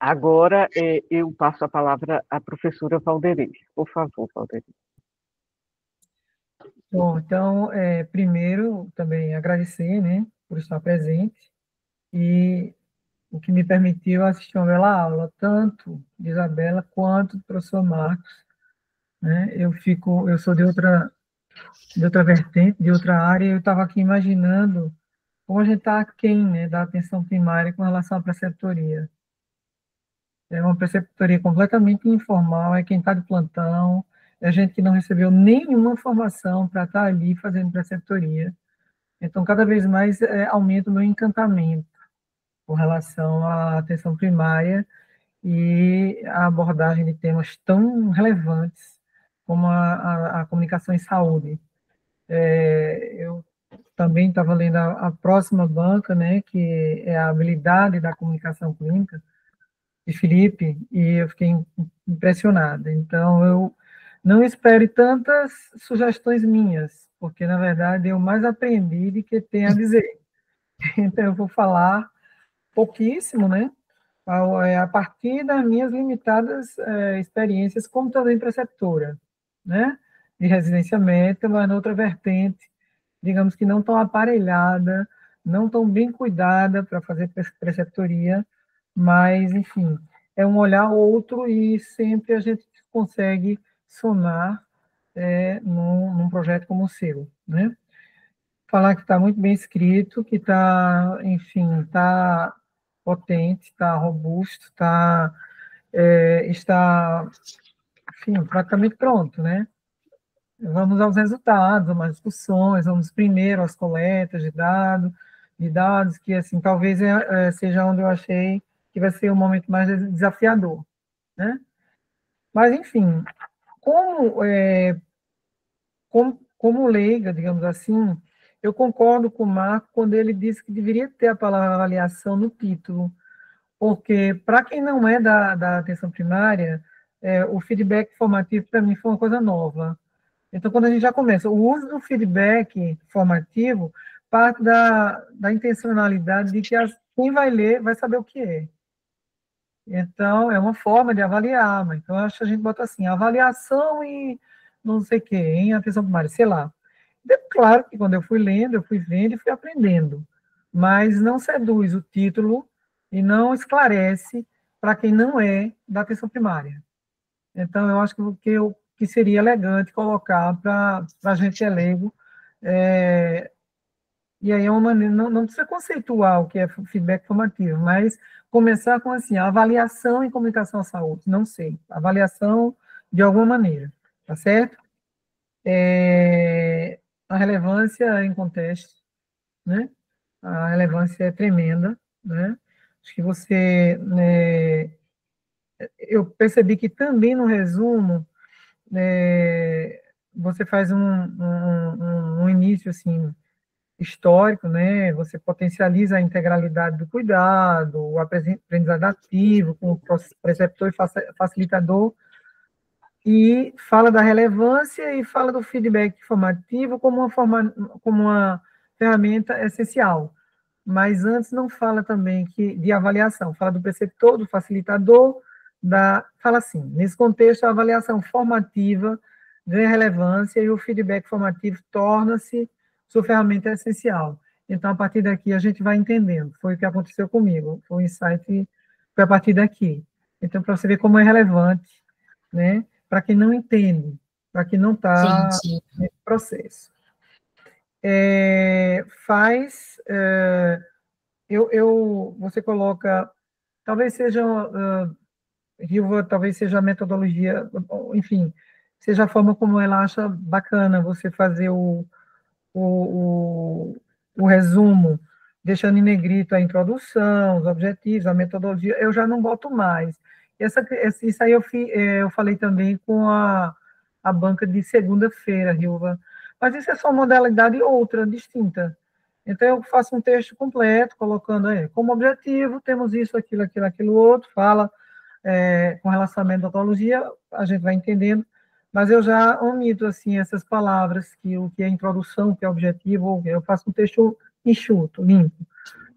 B: Agora eu passo a palavra à professora Valderez. Por favor, Valderez.
D: Bom, então, primeiro, também agradecer, né, por estar presente, e o que me permitiu assistir uma bela aula, tanto de Isabela quanto do professor Marcos, né? Eu sou de outra vertente, de outra área, e eu estava aqui imaginando como a gente está aquém, né, da atenção primária com relação à preceptoria. É uma preceptoria completamente informal, é quem está de plantão, é gente que não recebeu nenhuma formação para estar ali fazendo preceptoria. Então, cada vez mais aumenta o meu encantamento com relação à atenção primária e a abordagem de temas tão relevantes como a comunicação em saúde. Eu também estava lendo a próxima banca, né, que é a habilidade da comunicação clínica, de Felipe, e eu fiquei impressionada. Então, eu não espere tantas sugestões minhas, porque, na verdade, eu mais aprendi do que tenho a dizer. Então, eu vou falar pouquíssimo, né, a partir das minhas limitadas experiências como também preceptora, né, de residência médica, mas noutra vertente, digamos que não tão aparelhada, não tão bem cuidada para fazer preceptoria, mas, enfim, é um olhar outro e sempre a gente consegue somar num projeto como o seu, né? Falar que está muito bem escrito, que está, enfim, está potente, está robusto, está, enfim, praticamente pronto, né? Vamos aos resultados, vamos às discussões, vamos primeiro às coletas de dados que, assim, talvez seja onde eu achei que vai ser o momento mais desafiador, né? Mas, enfim, como leiga, digamos assim, eu concordo com o Marco quando ele disse que deveria ter a palavra avaliação no título, porque, para quem não é da atenção primária, o feedback formativo, para mim, foi uma coisa nova. Então, quando a gente já começa, o uso do feedback formativo parte da intencionalidade de que quem vai ler vai saber o que é. Então, é uma forma de avaliar, mas então acho que a gente bota assim, avaliação e não sei o quê, em atenção primária, sei lá. Claro que quando eu fui lendo, eu fui vendo e fui aprendendo, mas não seduz o título e não esclarece para quem não é da atenção primária. Então, eu acho que seria elegante colocar para a gente que é leigo E aí é uma maneira, não precisa conceituar o que é feedback formativo, mas começar com assim, a avaliação em comunicação à saúde, não sei, avaliação de alguma maneira, tá certo? A relevância em contexto, né? A relevância é tremenda, né? Acho que você, né, eu percebi que também no resumo, você faz um início, assim, histórico, né? Você potencializa a integralidade do cuidado, o aprendizado ativo, com o preceptor e facilitador, e fala da relevância e fala do feedback formativo como uma ferramenta essencial. Mas antes não fala também de avaliação, fala do preceptor, do facilitador, fala assim, nesse contexto, a avaliação formativa ganha relevância e o feedback formativo torna-se sua ferramenta essencial. Então, a partir daqui, a gente vai entendendo. Foi o que aconteceu comigo, foi um insight, foi a partir daqui. Então, para você ver como é relevante, né, para quem não entende, para quem não está nesse processo. Você coloca, talvez seja, Hilva, talvez seja a metodologia, enfim, seja a forma como ela acha bacana você fazer o resumo, deixando em negrito a introdução, os objetivos, a metodologia, eu já não boto mais. Isso aí eu falei também com a banca de segunda-feira, Hilva, mas isso é só uma modalidade outra, distinta. Então, eu faço um texto completo, colocando como objetivo, temos isso, aquilo outro, fala com relação à metodologia, a gente vai entendendo, mas eu já omito, assim, essas palavras, o que é introdução, o que é objetivo, eu faço um texto enxuto, limpo.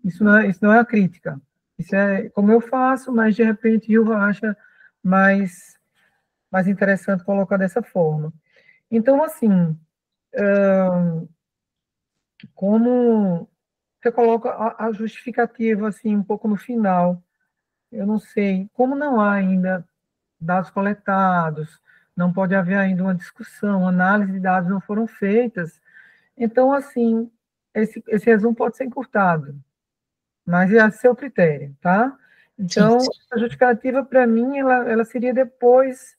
D: Isso não é a crítica. Isso é como eu faço, mas, de repente, Ilva acha mais interessante colocar dessa forma. Então, assim, como você coloca a justificativa, assim, um pouco no final, eu não sei, como não há ainda dados coletados, não pode haver ainda uma discussão, análise de dados não foram feitas. Então, assim, esse resumo pode ser encurtado, mas é a seu critério, tá? Então, a justificativa, para mim, ela seria depois,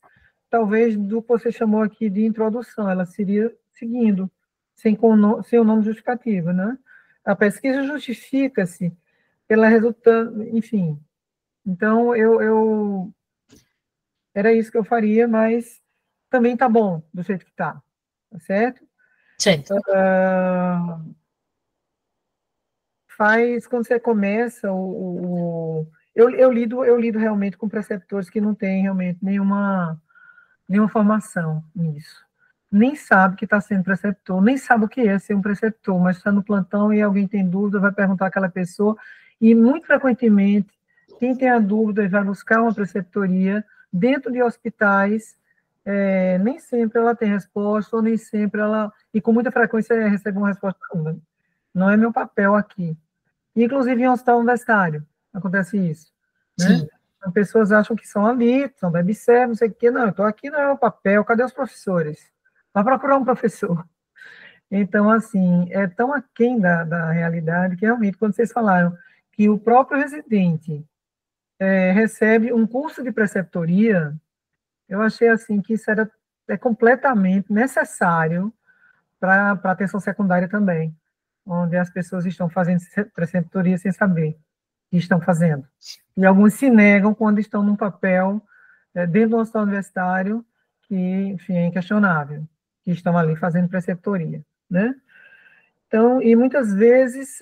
D: talvez, do que você chamou aqui de introdução, ela seria seguindo, sem o nome justificativa, né? A pesquisa justifica-se pela resultante, enfim. Então, era isso que eu faria, mas também tá bom do jeito que tá certo?
A: Certo.
D: Faz, quando você começa, eu lido realmente com preceptores que não têm realmente nenhuma formação nisso. Nem sabe que está sendo preceptor, nem sabe o que é ser um preceptor, mas está no plantão e alguém tem dúvida, vai perguntar àquela pessoa, e muito frequentemente, quem tem a dúvida vai buscar uma preceptoria dentro de hospitais, nem sempre ela tem resposta, ou nem sempre ela, e com muita frequência recebe uma resposta, não é meu papel aqui. Inclusive em hospital universitário, acontece isso, né? As pessoas acham que são ali, são da EBSER, não sei o quê, não, eu estou aqui, não é meu papel, cadê os professores? Vai procurar um professor. Então, assim, é tão aquém da realidade que, realmente, quando vocês falaram que o próprio residente recebe um curso de preceptoria, eu achei, assim, que isso é completamente necessário para a atenção secundária também, onde as pessoas estão fazendo preceptoria sem saber que estão fazendo. E alguns se negam quando estão num papel dentro do hospital universitário que, enfim, é inquestionável, que estão ali fazendo preceptoria, né? Então, e muitas vezes,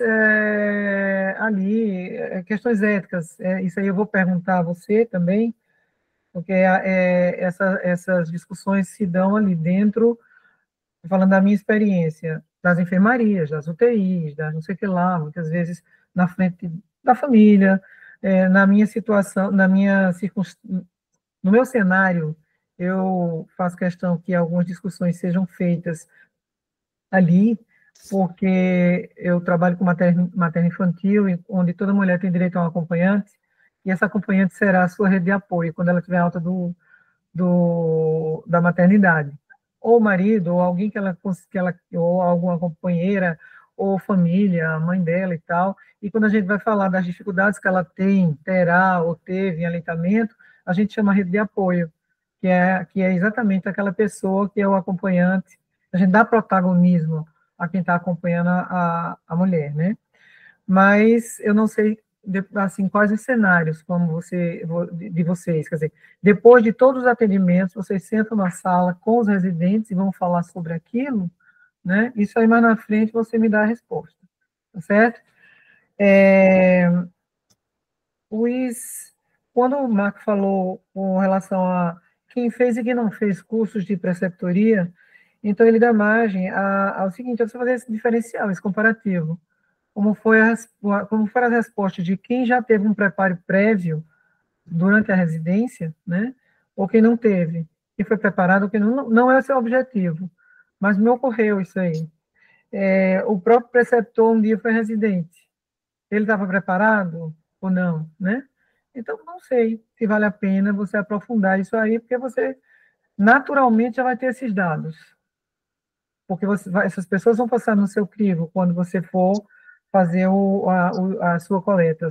D: ali, questões éticas, isso aí eu vou perguntar a você também, porque essas discussões se dão ali dentro, falando da minha experiência, das enfermarias, das UTIs, das não sei o que lá, muitas vezes na frente da família, na minha situação, no meu cenário, eu faço questão que algumas discussões sejam feitas ali, porque eu trabalho com materno infantil, onde toda mulher tem direito a um acompanhante, e essa acompanhante será a sua rede de apoio, quando ela tiver alta da maternidade. ou marido, ou alguém ou alguma companheira, ou família, a mãe dela e tal. E quando a gente vai falar das dificuldades que ela tem, terá ou teve em aleitamento, a gente chama rede de apoio, que é exatamente aquela pessoa que é o acompanhante. A gente dá protagonismo a quem está acompanhando a mulher, né? Mas eu não sei, assim, quais os cenários de vocês, quer dizer, depois de todos os atendimentos, vocês sentam na sala com os residentes e vão falar sobre aquilo, né? Isso aí mais na frente você me dá a resposta, tá certo? Quando o Marco falou com relação a quem fez e quem não fez cursos de preceptoria, então ele dá margem ao seguinte, a você fazer esse diferencial, esse comparativo. Como foram as respostas de quem já teve um preparo prévio durante a residência, né? Ou quem não teve, quem foi preparado, ou quem não é o seu objetivo. Mas me ocorreu isso aí. O próprio preceptor um dia foi residente. Ele estava preparado ou não, né? Então, não sei se vale a pena você aprofundar isso aí, porque você naturalmente já vai ter esses dados. Porque essas pessoas vão passar no seu crivo quando você for fazer a sua coleta,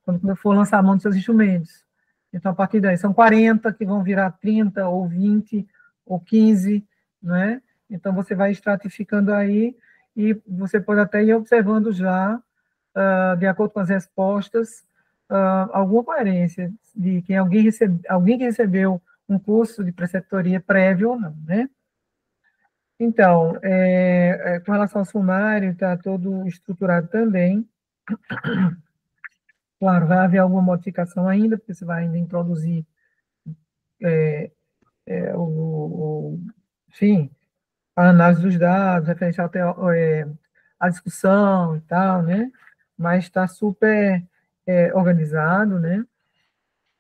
D: quando for lançar a mão dos seus instrumentos. Então, a partir daí, são 40 que vão virar 30, ou 20, ou 15, não é? Então, você vai estratificando aí, e você pode até ir observando já, de acordo com as respostas, alguma coerência de que alguém que recebeu um curso de preceptoria prévio ou não, né? Então, com relação ao sumário, está todo estruturado também. Claro, vai haver alguma modificação ainda, porque você vai ainda introduzir enfim, a análise dos dados, referencial a discussão e tal, né? Mas está super organizado, né?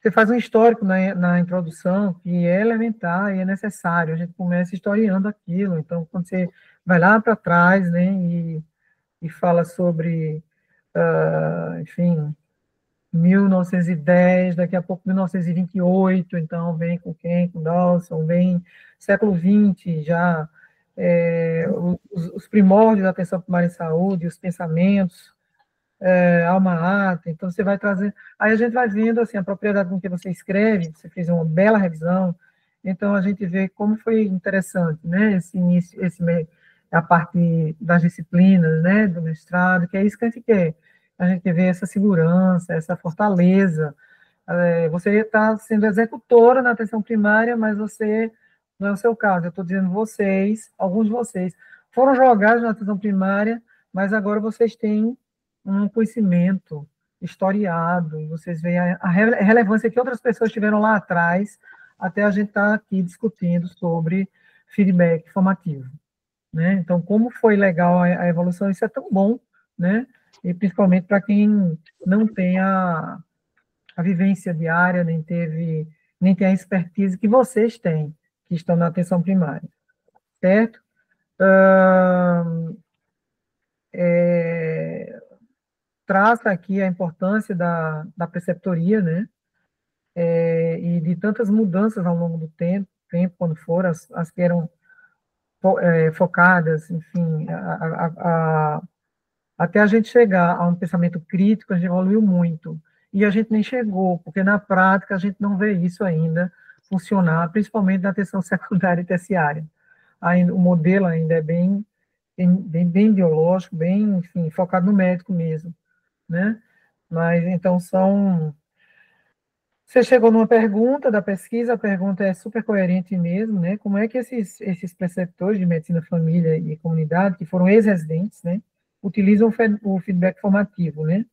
D: Você faz um histórico na introdução, que é elementar e é necessário, a gente começa historiando aquilo, então, quando você vai lá para trás, né, e fala sobre, enfim, 1910, daqui a pouco 1928, então vem com quem? Com Dawson, vem século XX, já os primórdios da atenção primária em saúde, os pensamentos, alma ata, então você vai trazer, aí a gente vai vendo, assim, a propriedade com que você escreve, você fez uma bela revisão, então a gente vê como foi interessante, né, esse início, a parte das disciplinas, né, do mestrado, que é isso que a gente vê essa segurança, essa fortaleza, você está sendo executora na atenção primária, mas você, não é o seu caso, eu estou dizendo vocês, alguns de vocês, foram jogados na atenção primária, mas agora vocês têm um conhecimento historiado, e vocês veem a relevância que outras pessoas tiveram lá atrás, até a gente estar aqui discutindo sobre feedback formativo, né? Então, como foi legal a evolução, isso é tão bom, né? E principalmente para quem não tem a vivência diária, nem tem a expertise que vocês têm, que estão na atenção primária, certo? Traça aqui a importância da preceptoria, né? E de tantas mudanças ao longo do tempo quando foram, as que eram focadas, enfim, até a gente chegar a um pensamento crítico, a gente evoluiu muito. E a gente nem chegou, porque na prática a gente não vê isso ainda funcionar, principalmente na atenção secundária e terciária. O modelo ainda é bem biológico, bem, enfim, focado no médico mesmo, né? Mas, então, Você chegou numa pergunta da pesquisa, a pergunta é super coerente mesmo, né? Como é que esses preceptores de medicina, família e comunidade, que foram ex-residentes, né, utilizam o feedback formativo, né?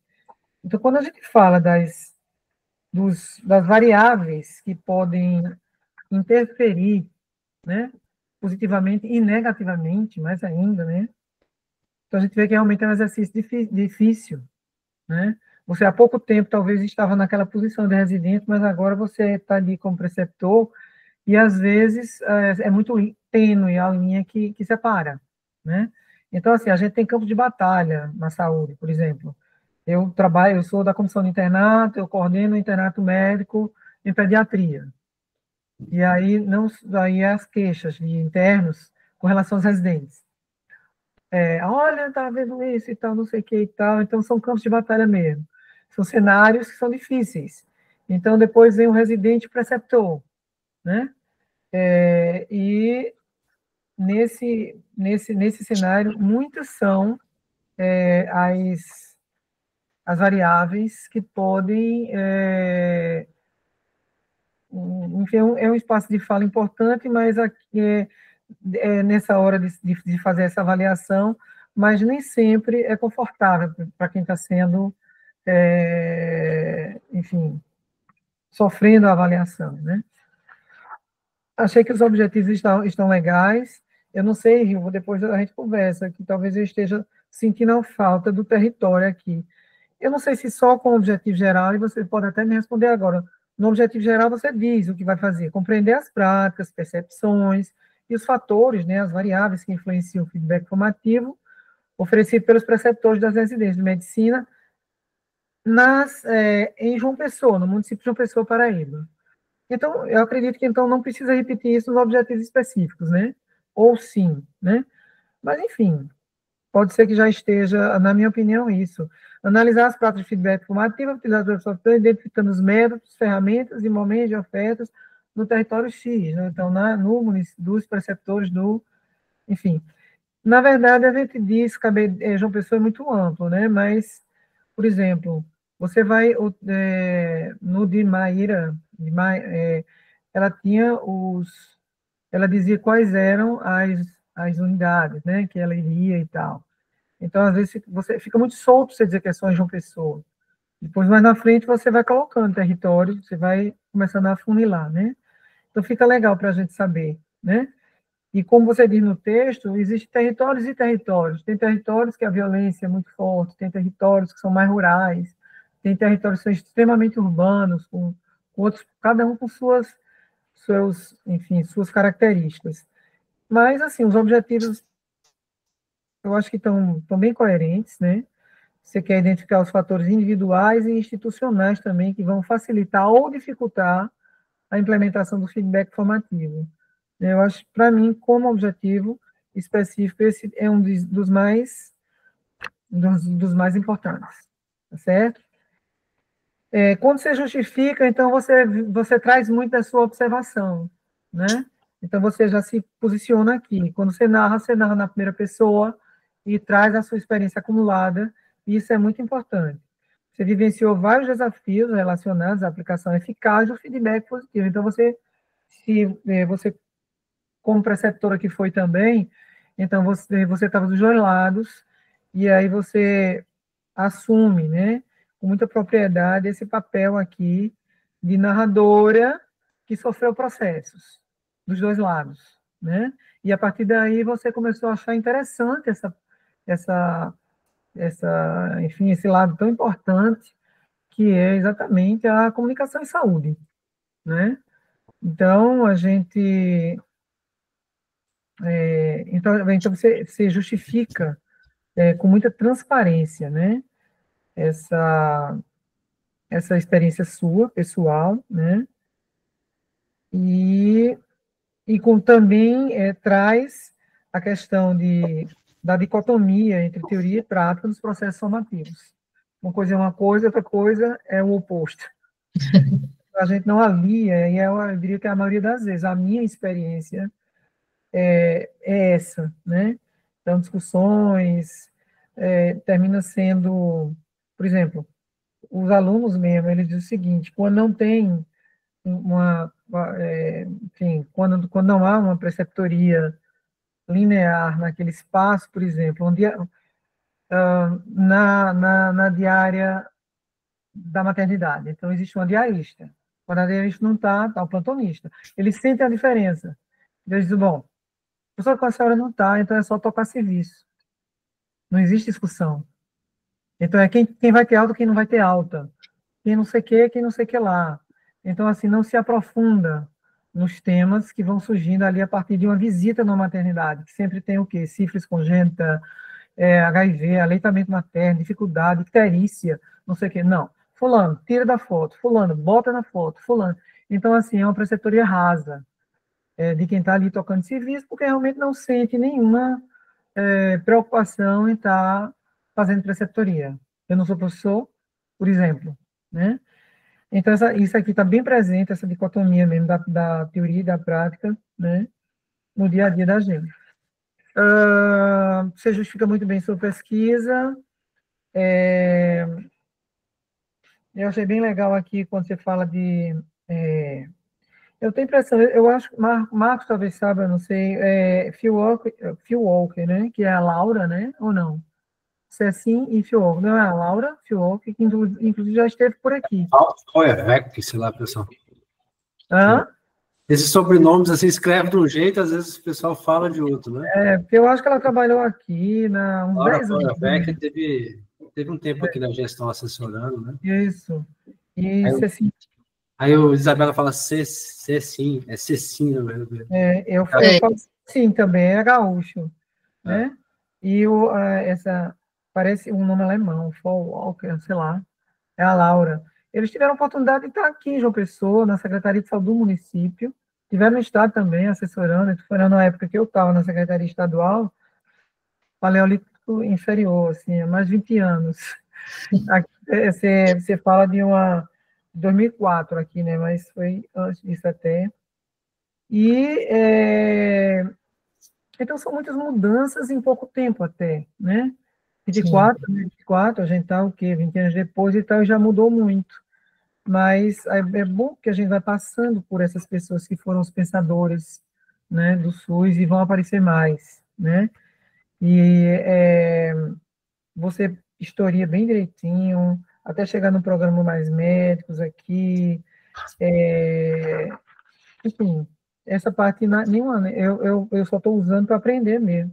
D: Então, quando a gente fala das variáveis que podem interferir, né, positivamente e negativamente, mais ainda, né? Então, a gente vê que realmente é um exercício difícil, né? Você há pouco tempo talvez estava naquela posição de residente, mas agora você está ali como preceptor e às vezes é muito tênue a linha que separa, né? Então, assim, a gente tem campo de batalha na saúde, por exemplo. Eu sou da comissão de internato, eu coordeno o internato médico em pediatria. E aí, não, aí as queixas de internos com relação aos residentes. Olha, tá vendo isso e tal, não sei o que e tal. Então, são campos de batalha mesmo. São cenários que são difíceis. Então, depois vem o residente preceptor, né? E nesse cenário, muitas são as variáveis que podem... enfim, é um espaço de fala importante, mas aqui nessa hora de fazer essa avaliação, mas nem sempre é confortável para quem está sendo, enfim, sofrendo a avaliação, né? Achei que os objetivos estão legais. Eu não sei, Rio, depois a gente conversa, que talvez eu esteja sentindo a falta do território aqui. Eu não sei se só com o objetivo geral, e você pode até me responder agora. No objetivo geral, você diz o que vai fazer, compreender as práticas, percepções e os fatores, né, as variáveis que influenciam o feedback formativo oferecido pelos preceptores das residências de medicina em João Pessoa, no município de João Pessoa, Paraíba. Então, eu acredito que então não precisa repetir isso nos objetivos específicos, né? Ou sim, né? Mas, enfim, pode ser que já esteja, na minha opinião, isso. Analisar as práticas de feedback formativo, utilizar os software, identificando os métodos, ferramentas e momentos de ofertas no território X, né? Então, no município, dos preceptores enfim. Na verdade, a gente diz que João Pessoa é muito amplo, né? Mas, por exemplo, você vai no de Maíra, ela tinha ela dizia quais eram as unidades, né, que ela iria e tal. Então, às vezes, você fica muito solto você dizer que é só em João Pessoa. Depois, mais na frente, você vai colocando território, você vai começando a afunilar, né? Então, fica legal para a gente saber, né? E como você diz no texto, existem territórios e territórios. Tem territórios que a violência é muito forte, tem territórios que são mais rurais, tem territórios que são extremamente urbanos, com outros, cada um com suas características. Mas, assim, os objetivos, eu acho que estão bem coerentes, né? Você quer identificar os fatores individuais e institucionais também que vão facilitar ou dificultar a implementação do feedback formativo. Eu acho, para mim, como objetivo específico, esse é um dos mais importantes, tá certo? Quando você justifica, então você traz muito da sua observação, né? Então você já se posiciona aqui. Quando você narra na primeira pessoa e traz a sua experiência acumulada, e isso é muito importante. Você vivenciou vários desafios relacionados à aplicação eficaz do feedback positivo. Então você como preceptora que foi também, então você estava dos dois lados, e aí você assume, né, com muita propriedade, esse papel aqui de narradora que sofreu processos dos dois lados, né? E a partir daí você começou a achar interessante enfim, esse lado tão importante que é exatamente a comunicação em saúde, né? Então, então você justifica com muita transparência, né? Essa experiência sua, pessoal, né? E também traz a questão da dicotomia entre teoria e prática nos processos formativos. Uma coisa é uma coisa, outra coisa é o oposto. A gente não alia, e eu diria que a maioria das vezes, a minha experiência é essa, né? Então, discussões, termina sendo, por exemplo, os alunos mesmo, eles dizem o seguinte, quando não tem enfim, quando não há uma preceptoria linear naquele espaço, por exemplo, onde na diária da maternidade, então existe uma diarista. Quando a diarista não está o plantonista. Eles sentem a diferença. Eles dizem, bom, professor, com a senhora não está, então é só tocar serviço. Não existe discussão. Então é quem vai ter alta, quem não vai ter alta. Quem não sei o que, quem não sei o que lá. Então, assim, não se aprofunda nos temas que vão surgindo ali a partir de uma visita na maternidade, que sempre tem o quê? Sífilis congênita, HIV, aleitamento materno, dificuldade, icterícia, não sei o quê. Não. Fulano, tira da foto. Fulano, bota na foto. Fulano. Então, assim, é uma preceptoria rasa, de quem está ali tocando serviço, porque realmente não sente nenhuma preocupação em estar fazendo preceptoria. Eu não sou professor, por exemplo, né? Então, isso aqui está bem presente, essa dicotomia mesmo da teoria e da prática, né, no dia a dia da gente. Você justifica muito bem sua pesquisa. Eu achei bem legal aqui quando você fala de... eu tenho impressão, eu acho que Marcos talvez saiba, eu não sei, Phil Walker, né, que é a Laura, né, ou não? Cecim e Phil Walker. Não é a Laura, Phil Walker, que inclusive já esteve por aqui.
C: Feuerwerk, sei lá, pessoal.
D: Hã?
C: Esses sobrenomes, assim, escreve de um jeito, às vezes o pessoal fala de outro, né?
D: Porque eu acho que ela trabalhou aqui uns
C: Laura
D: 10 anos.
C: Feuerwerk teve um tempo aqui na gestão assessorando, né?
D: Isso. E Cecim.
C: Aí o Isabela fala Cecim, é Cecim, na verdade.
D: Eu falo sim também, é gaúcho, né? E parece um nome alemão, Paul Walker, sei lá, é a Laura. Eles tiveram a oportunidade de estar aqui em João Pessoa, na Secretaria de Saúde do município, tiveram no estado também, assessorando, na época que eu estava na Secretaria Estadual, Paleolítico Inferior, assim, há mais de 20 anos. Aqui, você fala de 2004 aqui, né? Mas foi antes disso até. Então, são muitas mudanças em pouco tempo até, né? 24, a gente está o quê? 20 anos depois e tal, já mudou muito. Mas é bom que a gente vai passando por essas pessoas que foram os pensadores, né, do SUS e vão aparecer mais, né? E você historia bem direitinho, até chegar no programa Mais Médicos aqui, enfim, essa parte nenhuma, né? Eu só estou usando para aprender mesmo.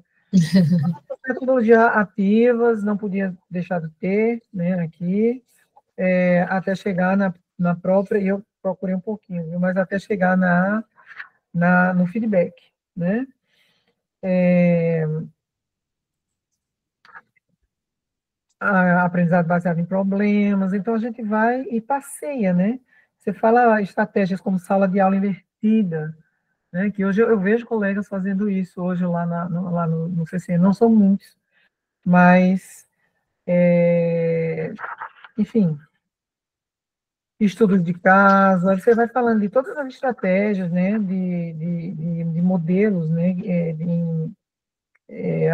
D: Metodologias ativas, não podia deixar de ter, né, aqui, até chegar na própria, e eu procurei um pouquinho, viu, mas até chegar no feedback, né? Aprendizado baseado em problemas, então a gente vai e passeia, né? Você fala estratégias como sala de aula invertida, né? Que hoje eu vejo colegas fazendo isso hoje lá no CC, não são muitos, mas, enfim, estudos de casa, você vai falando de todas as estratégias, né? De modelos, né?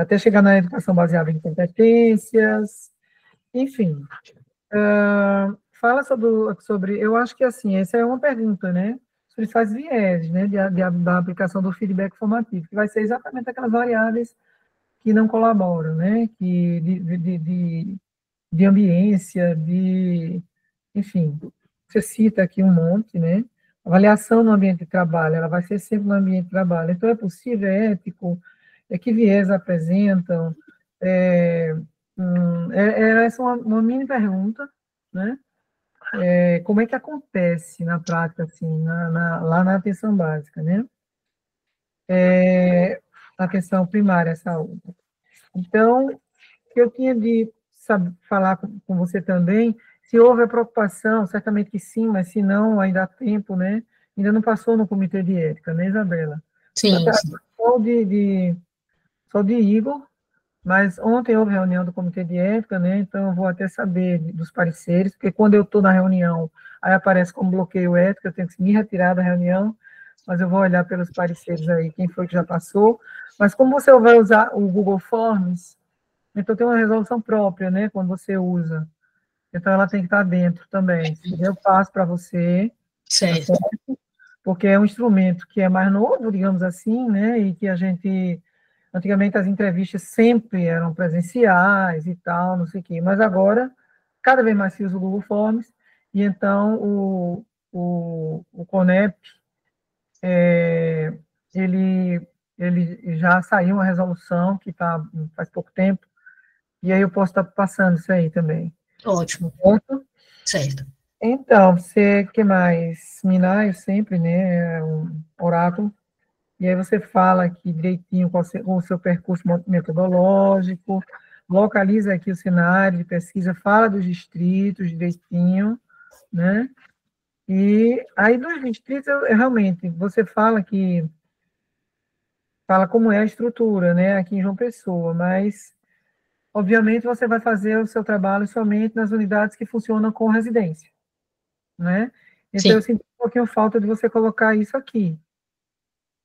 D: Até chegar na educação baseada em competências, enfim. Fala sobre, eu acho que assim, essa é uma pergunta, né? Sobre quais viés, né, da aplicação do feedback formativo, que vai ser exatamente aquelas variáveis que não colaboram, né? Que de ambiência, enfim, você cita aqui um monte, né? Avaliação no ambiente de trabalho, ela vai ser sempre no ambiente de trabalho. Então, é possível, é ético, que viés apresentam? Essa é uma mini pergunta, né? Como é que acontece na prática, assim, lá na atenção básica, né? Atenção primária à saúde. Então, eu tinha de falar com você também, se houve a preocupação, certamente que sim, mas se não, ainda há tempo, né? Ainda não passou no comitê de ética, né, Isabela?
A: Sim.
D: Só de Igor, mas ontem houve reunião do comitê de ética, né? Então eu vou até saber dos pareceres, porque quando eu estou na reunião, aí aparece como bloqueio ético, eu tenho que me retirar da reunião, mas eu vou olhar pelos pareceres aí, quem foi que já passou. Mas como você vai usar o Google Forms, então tem uma resolução própria, né? Quando você usa. Então ela tem que estar dentro também. Eu passo para você.
A: Certo.
D: Porque é um instrumento que é mais novo, digamos assim, né? E que a gente... Antigamente as entrevistas sempre eram presenciais e tal, não sei o quê, mas agora cada vez mais se usa o Google Forms, e então o CONEP, ele já saiu uma resolução que faz pouco tempo, e aí eu posso estar passando isso aí também.
A: Ótimo. Certo.
D: Então, o que mais? Minar sempre, né? É um oráculo. E aí você fala aqui direitinho com o seu percurso metodológico, localiza aqui o cenário de pesquisa, fala dos distritos direitinho, né? E aí, dos distritos, realmente, você fala como é a estrutura, né, aqui em João Pessoa, mas, obviamente, você vai fazer o seu trabalho somente nas unidades que funcionam com residência, né? Então,
A: Sim,
D: eu sinto um pouquinho falta de você colocar isso aqui,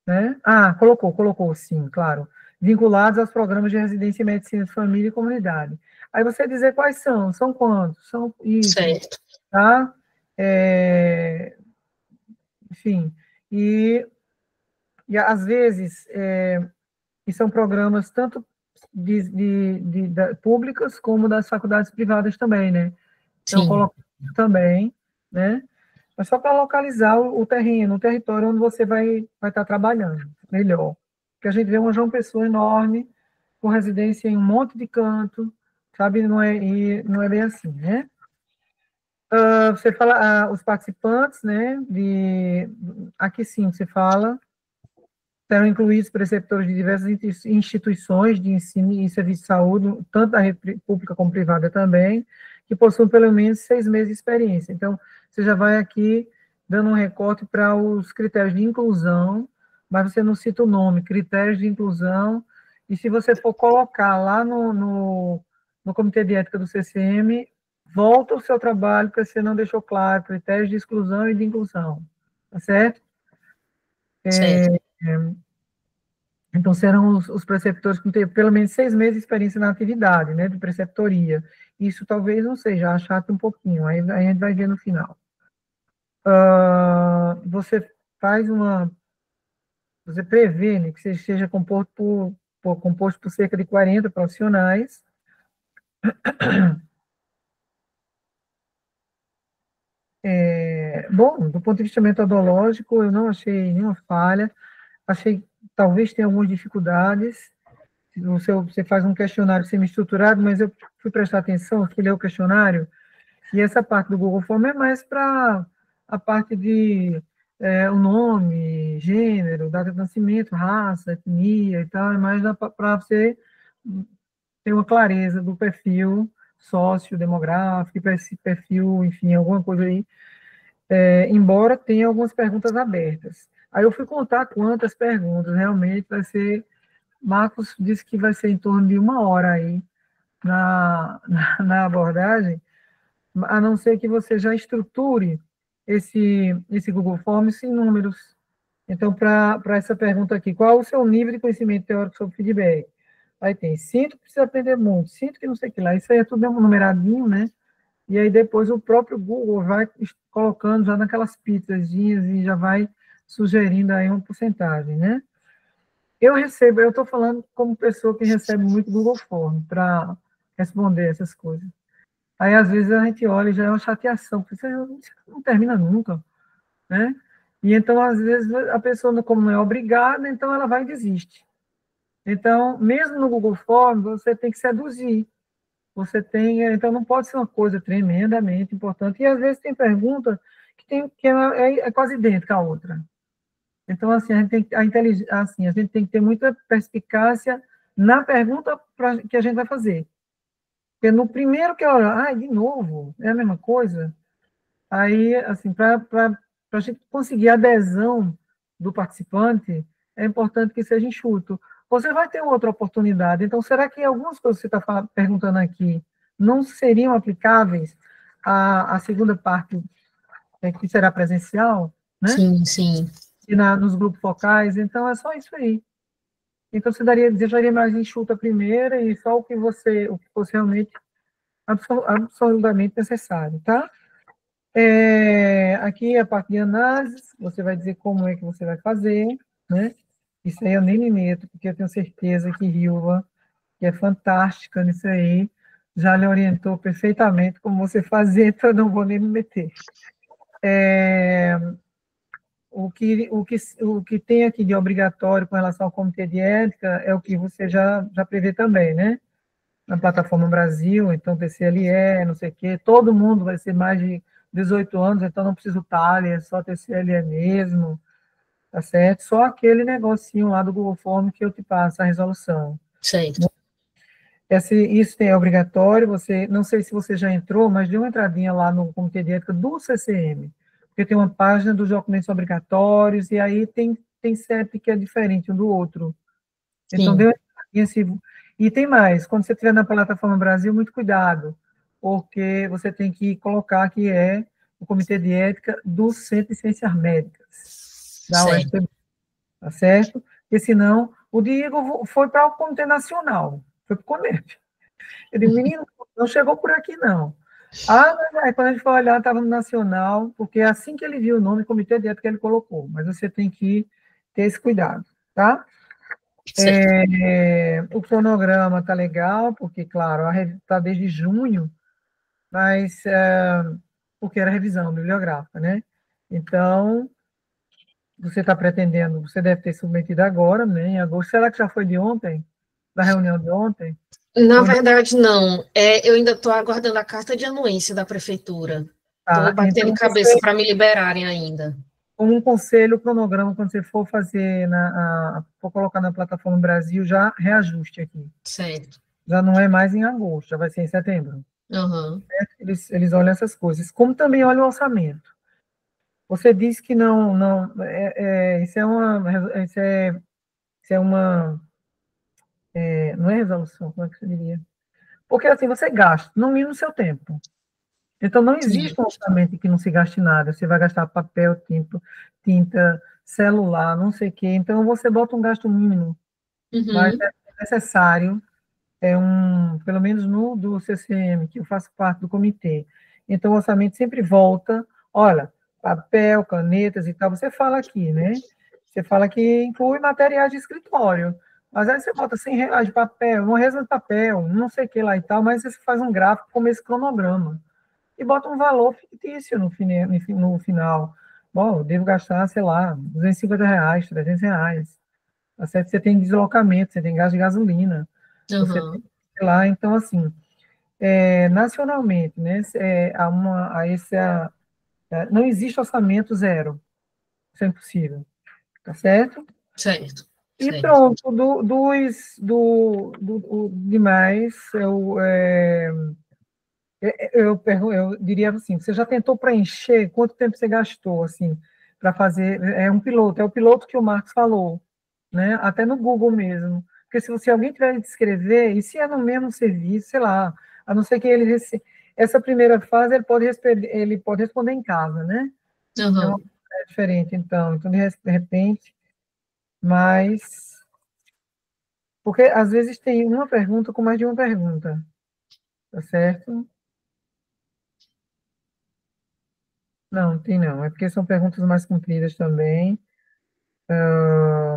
D: né? Ah, colocou, sim, claro. Vinculados aos programas de residência em medicina de família e comunidade. Aí você dizer quais são quantos? São isso,
A: certo.
D: tá? Enfim, e, às vezes, e são programas tanto públicas como das faculdades privadas também, né? Então,
A: Sim,
D: coloco também, né? Mas só para localizar o terreno, o território onde você vai estar trabalhando, melhor. Porque a gente vê uma João Pessoa enorme, com residência em um monte de canto, sabe? Não é bem assim, né? Você fala, os participantes, né? Aqui sim, você fala, serão incluídos preceptores de diversas instituições de ensino e serviço de saúde, tanto da rede pública como privada também, que possuem pelo menos 6 meses de experiência. Então, você já vai aqui dando um recorte para os critérios de inclusão, mas você não cita o nome, critérios de inclusão, e se você for colocar lá no Comitê de Ética do CCM, volta o seu trabalho, porque você não deixou claro critérios de exclusão e de inclusão, tá certo?
A: certo.
D: Então, serão os preceptores que têm pelo menos 6 meses de experiência na atividade, né, de preceptoria. Isso talvez não seja, achate um pouquinho, aí a gente vai ver no final. Você faz você prevê, né, que você esteja composto por cerca de 40 profissionais. Bom, do ponto de vista metodológico, eu não achei nenhuma falha, achei que talvez tenha algumas dificuldades. Você faz um questionário semi-estruturado, mas eu fui prestar atenção, fui ler o questionário, e essa parte do Google Form é mais para a parte de o nome, gênero, data de nascimento, raça, etnia e tal, é mais para você ter uma clareza do perfil sociodemográfico, para esse perfil, enfim, alguma coisa aí, embora tenha algumas perguntas abertas. Aí eu fui contar quantas perguntas, realmente vai ser, Marcos disse que vai ser em torno de 1 hora aí na abordagem, a não ser que você já estruture esse Google Forms em números. Então, para essa pergunta aqui, qual o seu nível de conhecimento teórico sobre feedback? Aí tem, sinto que precisa aprender muito, sinto que não sei o que lá, isso aí é tudo numeradinho, né? E aí depois o próprio Google vai colocando já naquelas pizzazinhas e já vai sugerindo aí uma porcentagem, né? Eu estou falando como pessoa que recebe muito Google Form para responder essas coisas. Aí, às vezes, a gente olha e já é uma chateação, porque isso não termina nunca, né? E então, às vezes, a pessoa, como não é obrigada, então ela vai e desiste. Então, mesmo no Google Forms, você tem que seduzir. Então, não pode ser uma coisa tremendamente importante. E, às vezes, tem pergunta que é quase idêntica à outra. Então, assim, a gente tem que ter muita perspicácia na pergunta que a gente vai fazer. Porque no primeiro que olha, de novo, é a mesma coisa. Aí, assim, para a gente conseguir a adesão do participante, é importante que seja enxuto. Você vai ter outra oportunidade. Então, será que algumas coisas que você está perguntando aqui não seriam aplicáveis à segunda parte, que será presencial, né?
A: Sim, sim.
D: E nos grupos focais? Então, é só isso aí. Então, você deixaria mais enxuta a primeira e só o que fosse realmente absolutamente necessário, tá? Aqui a parte de análise, você vai dizer como é que você vai fazer, né? Isso aí eu nem me meto, porque eu tenho certeza que Hilva, que é fantástica nisso aí, já lhe orientou perfeitamente como você fazer, então eu não vou nem me meter. O que tem aqui de obrigatório com relação ao comitê de ética é o que você já prevê também, né? Na plataforma Brasil, então TCLE, não sei o quê, todo mundo vai ser mais de 18 anos, então não precisa o TALI, é só TCLE mesmo, tá certo? Só aquele negocinho lá do Google Form que eu te passo a resolução.
A: Certo.
D: Isso é obrigatório, não sei se você já entrou, mas dê uma entradinha lá no Comitê de Ética do CCM, porque tem uma página dos documentos obrigatórios, e aí tem CEP que é diferente um do outro. Então,
A: Sim.
D: E tem mais, quando você estiver na plataforma Brasil, muito cuidado, porque você tem que colocar que é o Comitê de Ética do Centro de Ciências Médicas, da
A: Certo.
D: UFPB, tá certo? Porque senão, o Diego foi para o Comitê Nacional, foi para o CONEP. Eu digo, menino, não chegou por aqui, não. Mas aí, quando a gente foi olhar, estava no Nacional, porque assim que ele viu o nome, Comitê de Ética, ele colocou, mas você tem que ter esse cuidado, tá?
A: Certo.
D: O cronograma está legal, porque, claro, a revista está desde junho, mas porque era revisão bibliográfica, né? Então, você está pretendendo, você deve ter submetido agora, né, em agosto. Será que já foi de ontem? Da reunião de ontem?
A: Na
D: Ou ainda
A: verdade, não. Eu ainda estou aguardando a carta de anuência da prefeitura. Estou
D: está?
A: batendo
D: Então,
A: cabeça para me liberarem ainda.
D: como um conselho, o cronograma, quando você for fazer, for colocar na plataforma Brasil, já reajuste aqui.
A: Certo.
D: Já não é mais em agosto, já vai ser em setembro.
A: Uhum.
D: Eles olham essas coisas, como também olham o orçamento. Você disse que não, não é resolução, como é que você diria? Porque assim, você gasta, no mínimo, seu tempo. Então, não
A: Sim.
D: existe um orçamento que não se gaste nada. Você vai gastar papel, tinta, celular, não sei o quê. Então, você bota um gasto mínimo, mas
A: Uhum.
D: é necessário, pelo menos no do CCM, que eu faço parte do comitê. Então, o orçamento sempre volta, olha, papel, canetas e tal, você fala aqui, né? Você fala que inclui materiais de escritório, mas aí você bota R$ 100 de papel, uma resma de papel, não sei o que lá e tal, mas você faz um gráfico como esse cronograma e bota um valor fictício no final. Bom, eu devo gastar, sei lá, R$ 250, R$ 300. Tá certo? Você tem deslocamento, você tem gasto de gasolina, você tem,
A: Uhum.
D: sei lá, então, assim, nacionalmente, né, não existe orçamento zero, isso é impossível, tá certo?
A: Certo.
D: E
A: Certo.
D: pronto, do demais, eu diria assim, você já tentou preencher, quanto tempo você gastou, assim, para fazer, é o piloto que o Marcos falou, né, até no Google mesmo, porque se alguém tiver de escrever, e se é no mesmo serviço, sei lá, a não ser que essa primeira fase ele pode responder em casa, né, então
A: Uhum.
D: é diferente, então de repente, mas, porque às vezes tem uma pergunta com mais de uma pergunta, tá certo? Não, tem não, é porque são perguntas mais compridas também,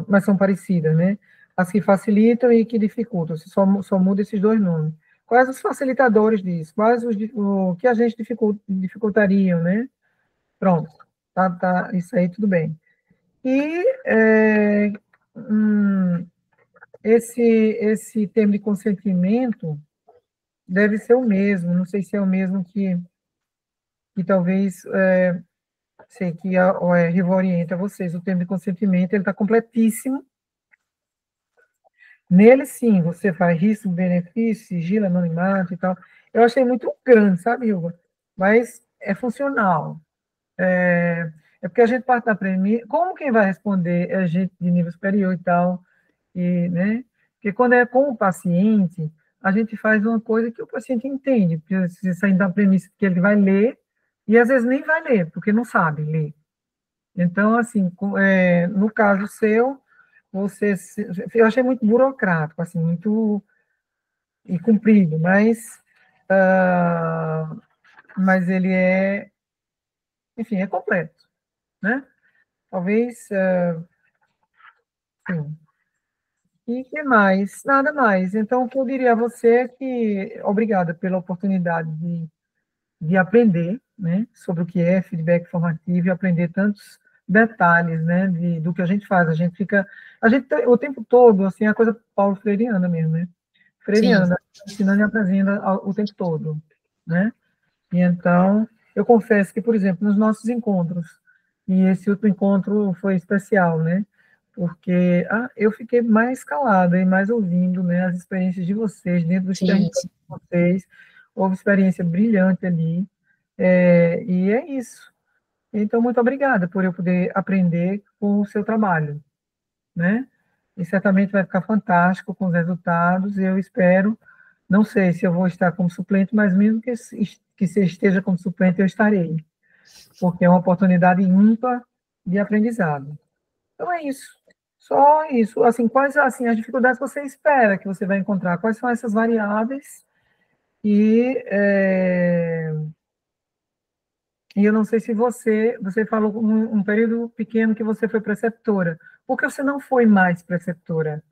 D: mas são parecidas, né? As que facilitam e que dificultam, você só muda esses dois nomes. Quais os facilitadores disso? O que a gente dificultariam, né? Pronto, isso aí tudo bem. E esse termo de consentimento deve ser o mesmo, não sei se é o mesmo que talvez, sei que a Riva orienta vocês, o termo de consentimento, ele está completíssimo. Nele, sim, você faz risco, benefício, sigilo, anonimato e tal. Eu achei muito grande, sabe, Ilva? Mas é funcional. É porque a gente parte da premissa. Como quem vai responder é gente de nível superior e tal, né? Porque quando é com o paciente, a gente faz uma coisa que o paciente entende, porque você sai da premissa que ele vai ler, e às vezes nem vai ler, porque não sabe ler. Então, assim, no caso seu, eu achei muito burocrático, assim, muito e comprido, ah, mas ele enfim, é completo, né? Talvez, sim. E que mais? Nada mais. Então, o que eu diria a você é que obrigada pela oportunidade de aprender, né, sobre o que é feedback formativo e aprender tantos detalhes, né, do que a gente faz. A gente o tempo todo, assim, é a coisa Paulo Freireana mesmo, né?
A: Sim.
D: Freiriana, ensinando e aprendendo o tempo todo, né? E então, eu confesso que, por exemplo, nos nossos encontros, e esse outro encontro foi especial, né? Porque eu fiquei mais calada e mais ouvindo, né, as experiências de vocês, dentro dos
A: Sim.
D: territórios de vocês, houve experiência brilhante ali, e é isso. Então, muito obrigada por eu poder aprender com o seu trabalho, né? E certamente vai ficar fantástico com os resultados, e eu espero, não sei se eu vou estar como suplente, mas mesmo que você esteja como suplente, eu estarei, porque é uma oportunidade ímpar de aprendizado. Então é isso. Só isso. Assim, quais assim, as dificuldades que você espera que você vai encontrar? Quais são essas variáveis? E, e eu não sei se você falou um período pequeno que você foi preceptora. Por que você não foi mais preceptora?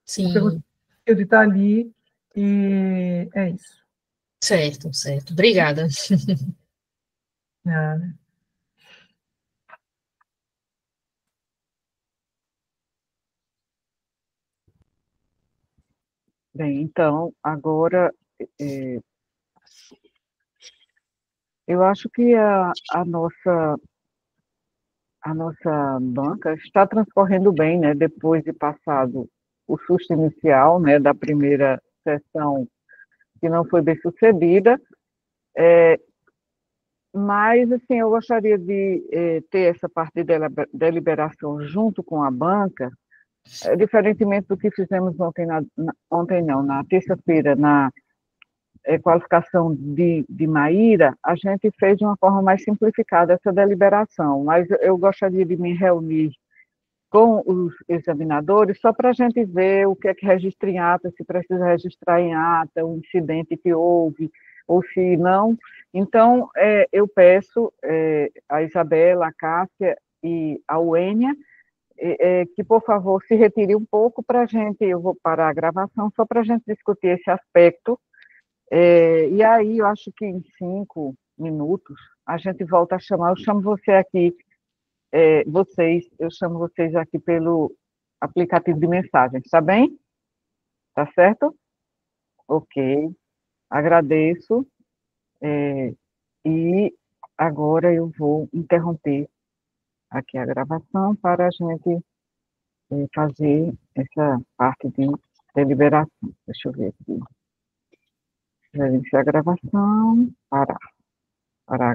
D: Porque você
A: Sim,
D: de estar ali e é isso.
A: certo, certo. Obrigada.
D: Ah,
B: Bem, então, agora, eh, eu acho que a nossa banca está transcorrendo bem, né, depois de passado o susto inicial, né, da primeira sessão que não foi bem sucedida, mas, assim, eu gostaria de ter essa parte de deliberação junto com a banca, diferentemente do que fizemos ontem, ontem não, na terça-feira, na qualificação de Maíra, a gente fez de uma forma mais simplificada essa deliberação, mas eu gostaria de me reunir com os examinadores só para a gente ver o que é que registra em ata, se precisa registrar em ata o incidente que houve, ou se não. Então, eu peço a Isabela, a Cássia e a Uênia que, por favor, se retire um pouco para a gente, eu vou parar a gravação, só para a gente discutir esse aspecto e aí, eu acho que em 5 minutos, a gente volta a chamar. Eu chamo você aqui, eu chamo vocês aqui pelo aplicativo de mensagens, tá bem? Tá certo? Ok, agradeço. E agora eu vou interromper aqui a gravação para a gente fazer essa parte de deliberação. Deixa eu ver aqui. Já iniciar a gravação. Parar. Parar.